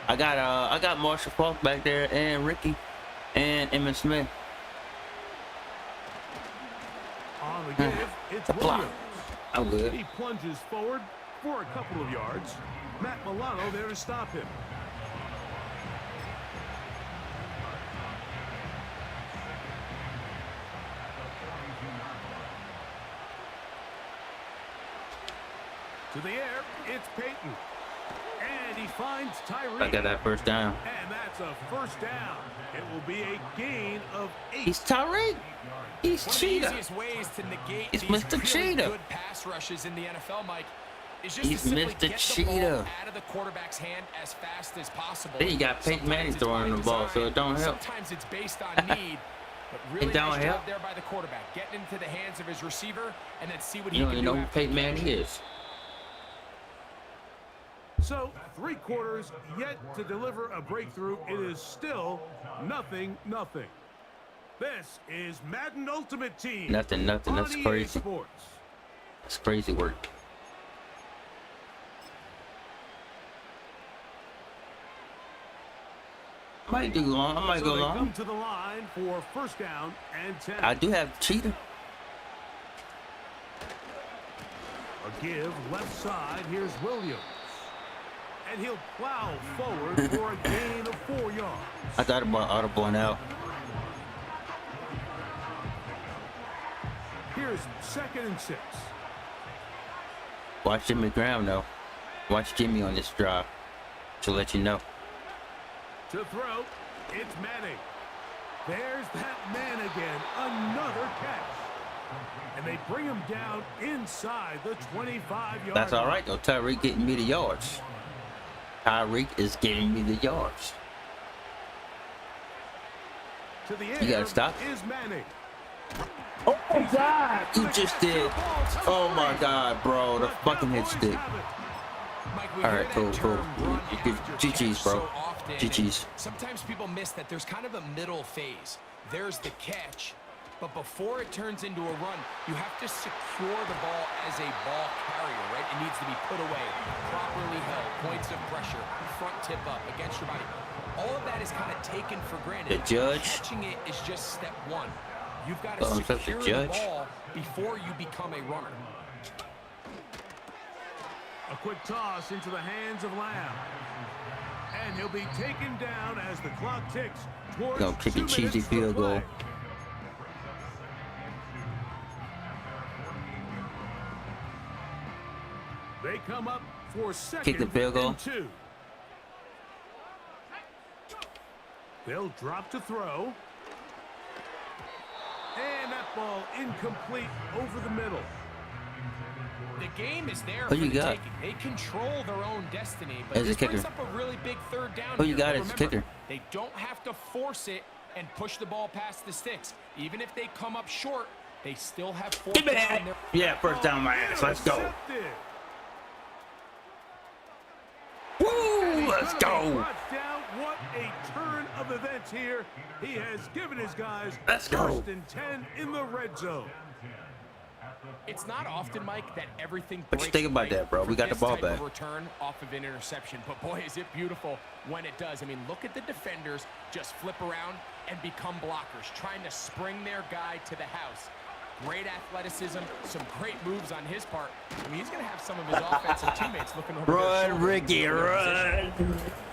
I got Marshall Falk back there and Ricky and Emmitt Smith. On the give, it's Block. Williams. I'm good. He plunges forward for a couple of yards. Matt Milano there to stop him. To the air, it's Peyton. And he finds Tyreek. I got that 1st down. And that's a 1st down. It will be a gain of 8. He's Tyreek. He's One of the Cheetah. easiest ways to negate It's these Mr. really Cheetah. good pass rushes in the NFL, Mike, is just He's to simply Mr. get the Cheetah. ball out of the quarterback's hand as fast as possible. Then you got Peyton Sometimes Manning it's throwing by the ball, so it design, don't help. Sometimes it's based on need, but really don't nice help. job there by the quarterback, getting into the hands of his receiver, and then see what You he don't can even know do who after Peyton the Manning catch. is. So, 3 quarters yet to deliver a breakthrough. It is still 0-0. This is Madden Ultimate Team. Nothing. on That's EA crazy. Sports. It's crazy work. I might do long. I might So go they long. come to the line for first down and 10. I do have cheetah. A give left side. Here's Williams. And he'll plow forward for a gain of 4 yards. I thought about audible now. Here's 2nd and 6. Watch Jimmy Graham though. Watch Jimmy on this drive to let you know. To throw, it's Manning. There's that man again. Another catch. And they bring him down inside the 25-yard That's all line. right though. Tyreek getting me the yards. Tyreek is getting me the yards. To the air You gotta stop. is Manning. Oh my God! You just did. Oh my God, bro! The fucking hit stick. Mike, we All hear right, that cool, term, cool. run You give after GG's, catch, bro. so often, and GG's. Sometimes people miss that there's kind of a middle phase. There's the catch, but before it turns into a run, you have to secure the ball as a ball carrier, right? It needs to be put away, properly held, points of pressure, front tip up against your body. All of that is kind of taken for granted. The judge. Catching it is just step one. You've got to Oh, that's the secure the judge. ball before you become a runner. A quick toss into the hands of Lamb. And he'll be taken down as the clock ticks towards Gonna kick a 2 cheesy minutes to field goal. play. They come up for 2nd Kick the field goal. and 2. They'll drop to throw. And that ball incomplete over the middle. The game is there Who for you the got? taking. They control their own destiny, but As a this brings kicker? up a really big 3rd down. Who you here. got But as a remember, kicker? They don't have to force it and push the ball past the sticks. Even if they come up short, they still have 4th Give me down. that. They're- Yeah, first down my ass. Let's go. Intercepted. Woo! Let's go. Brought down. What a turn of events here. He has given his guys Let's go. 1st and 10 in the red zone. It's not often, Mike, that everything What you breaks think about right that, bro? for We got the this ball type of back. return off of an interception, but boy, is it beautiful when it does. I mean, look at the defenders just flip around and become blockers, trying to spring their guy to the house. Great athleticism, some great moves on his part. I mean, he's going to have some of his offensive teammates looking over their Run, shoulder. Ricky, run.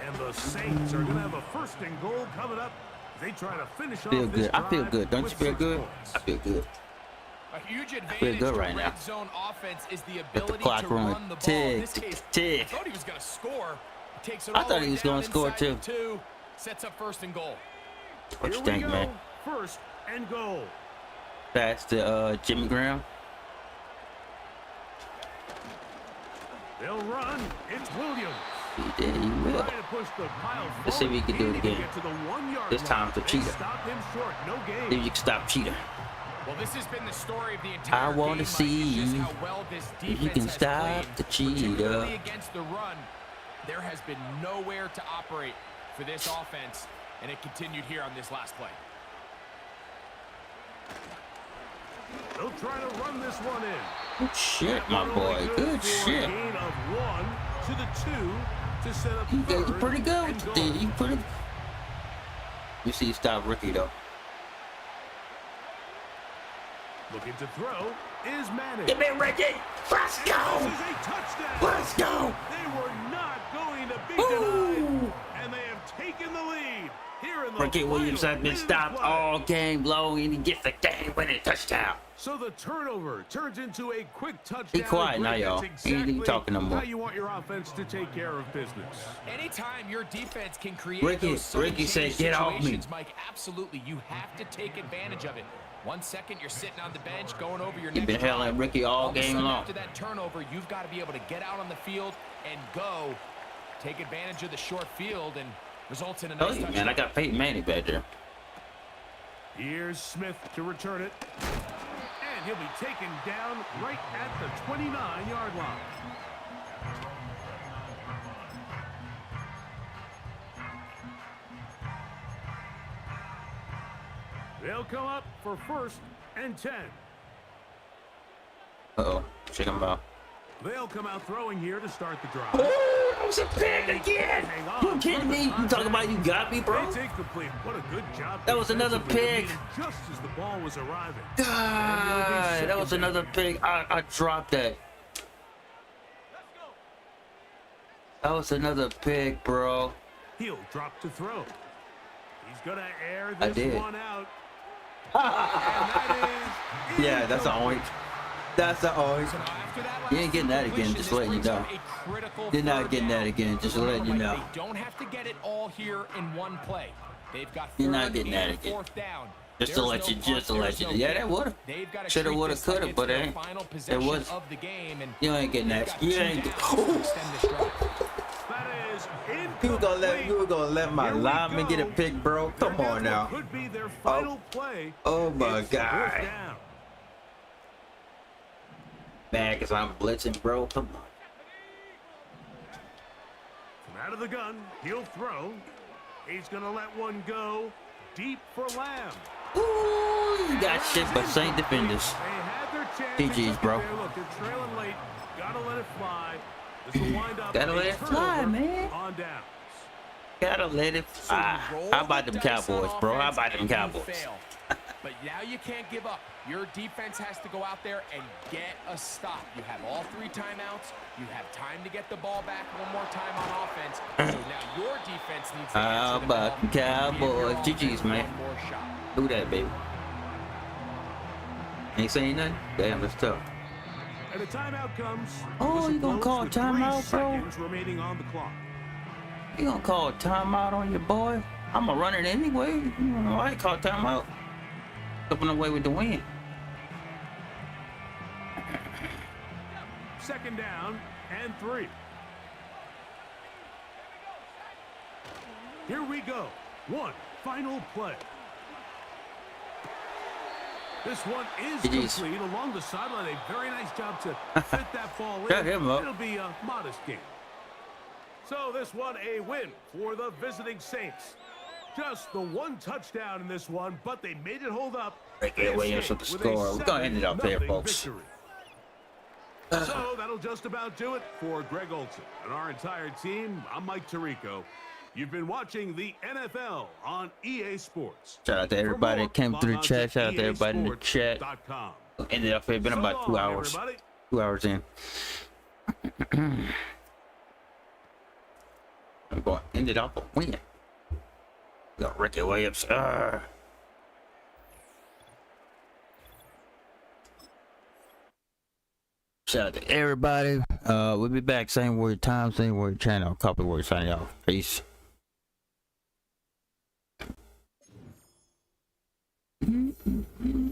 And the Saints are going to have a 1st and goal coming up. They try to finish Feel off this good. I feel drive good. Don't you with feel 6 good? points. I feel good. A huge feel advantage good to right now. red zone offense is the the ability clock to running. run the ball. Tick, In this tick, case, tick. I thought he was going to score. He takes it I all the thought way he was down gonna score, inside too. the 2, sets up 1st and goal. What you Here we think, go. man? 1st and goal. That's the Jimmy Graham. They'll run. It's Williams. He did. He will. Trying to push the pile Let's see if we can do it forward. He again. get to the 1-yard This line. time for They Cheetah. Stop him short. No gain. See if you can stop Cheetah. Well, this has been the story of the entire I want game, to Mike. It's just see how well this if you defense can has stop played, the particularly cheetah. against the run. There has been nowhere to operate for this offense, and it continued here on this last play. They'll try to run this one in. Good shit, my Not boy. only Good for a shit. gain of 1 to the 2 to set up You guys 3rd pretty good and with goal. the D. You pretty. You see, stop Ricky though. Looking to throw is Madden. Give me Ricky. Let's This go. is a touchdown. Let's go. They were not going to be Ooh. denied, and they have taken the lead here in the Ricky Williams final has been minute of stopped play. all game long, and he gets the game-winning touchdown. So the turnover turns into a quick touchdown. Be quiet now, Greg, y'all. that's Ain't even exactly talking no more. How you want your offense to take care of business. Anytime your defense can create Ricky- those sudden Ricky said, change "Get off me." situations, Mike, absolutely, you have to take advantage of it. 1 second, you're sitting on the bench, going over your He next been hailing drive. Ricky all of a game sudden, long. After that turnover, you've got to be able to get out on the field and go. Take advantage of the short field and results in a Oh, nice yeah, touchdown. man, I got Peyton Manning back there. Here's Smith to return it. And he'll be taken down right at the 29-yard line. They'll come up for 1st and 10. Uh-oh. chicken about. They'll come out throwing here to start the drive. Oh, that was a pick again. Hang on. You kidding me? You talking about you got me, bro? It's incomplete. What a good job. That was another defensively, pick. just as the ball was arriving. God, that was another pick. I dropped that. That was another pick, bro. He'll drop to throw. He's gonna air I this did. one out. And that is Yeah, that's the only. That's the only. So now after that You ain't getting that last again, completion, just this letting you brings know. up a critical You're not third getting that down. again, just letting you know. They don't have to get it all here in one play. They've got You're third not getting that and again. fourth down. Just to There's let no you, punt, just to let there's you. no Yeah, kick. that would've. They've got to Shoulda, treat woulda, this like coulda, it's but their ain't. final It possession was. of the game, and You ain't getting they've that. got You 2 ain't. downs to extend this drive. That is You were gonna let incomplete. my Here we lineman get a go. pick, bro? Come They're on down now. what could be their final play. Oh my It's fourth God. down. Man, cause I'm blitzing, bro. Come on. From out of the gun, he'll throw. He's gonna let one go deep for Lamb. Ooh, you got shit, but Saint defenders. They had their chance. GG's, They took it bro. there. Look, they're trailing late. Gotta let it fly. This will wind up Gotta a let it fly, turnover man. on downs. Gotta let it fly. Roll How about the them dice on Cowboys, bro? How offense about them and you Cowboys? fail. But now you can't give up. Your defense has to go out there and get a stop. You have all 3 timeouts. You have time to get the ball back one more time on offense. So now your defense needs to How answer the about ball them and give your Cowboys? GG's, offense man. one more shot. Do that, baby. Ain't saying nothing? Damn, that's tough. And a timeout comes. Oh, Whistle you gonna blows call a with 3 timeout, bro? seconds remaining on the clock. You gonna call a timeout on your boy? I'm gonna run it anyway. You know, I ain't call timeout. Coming away with the win. Second down and 3. Here we go. One final play. This one is GG's. complete along the sideline. A very nice job to fit that ball in. Shut him up. It'll be a modest game. So this one a win for the visiting Saints. Just the 1 touchdown in this one, but they made it hold up. Ricky Williams with the score. We're gonna end it up there, 7-0 folks. victory. So that'll just about do it for Greg Olson and our entire team. I'm Mike Tirico. You've been watching the NFL on EA Sports. Shout out to everybody that came through the chat. Shout out to everybody in the chat. EASports.com. Ended up here. Been So about 2 long, hours. everybody. 2 hours in. I'm going to end it off a win. We got Ricky Williams. Shout out to everybody. We'll be back. Same word time, same word channel. Copy word signing off. Peace. Mm-hmm.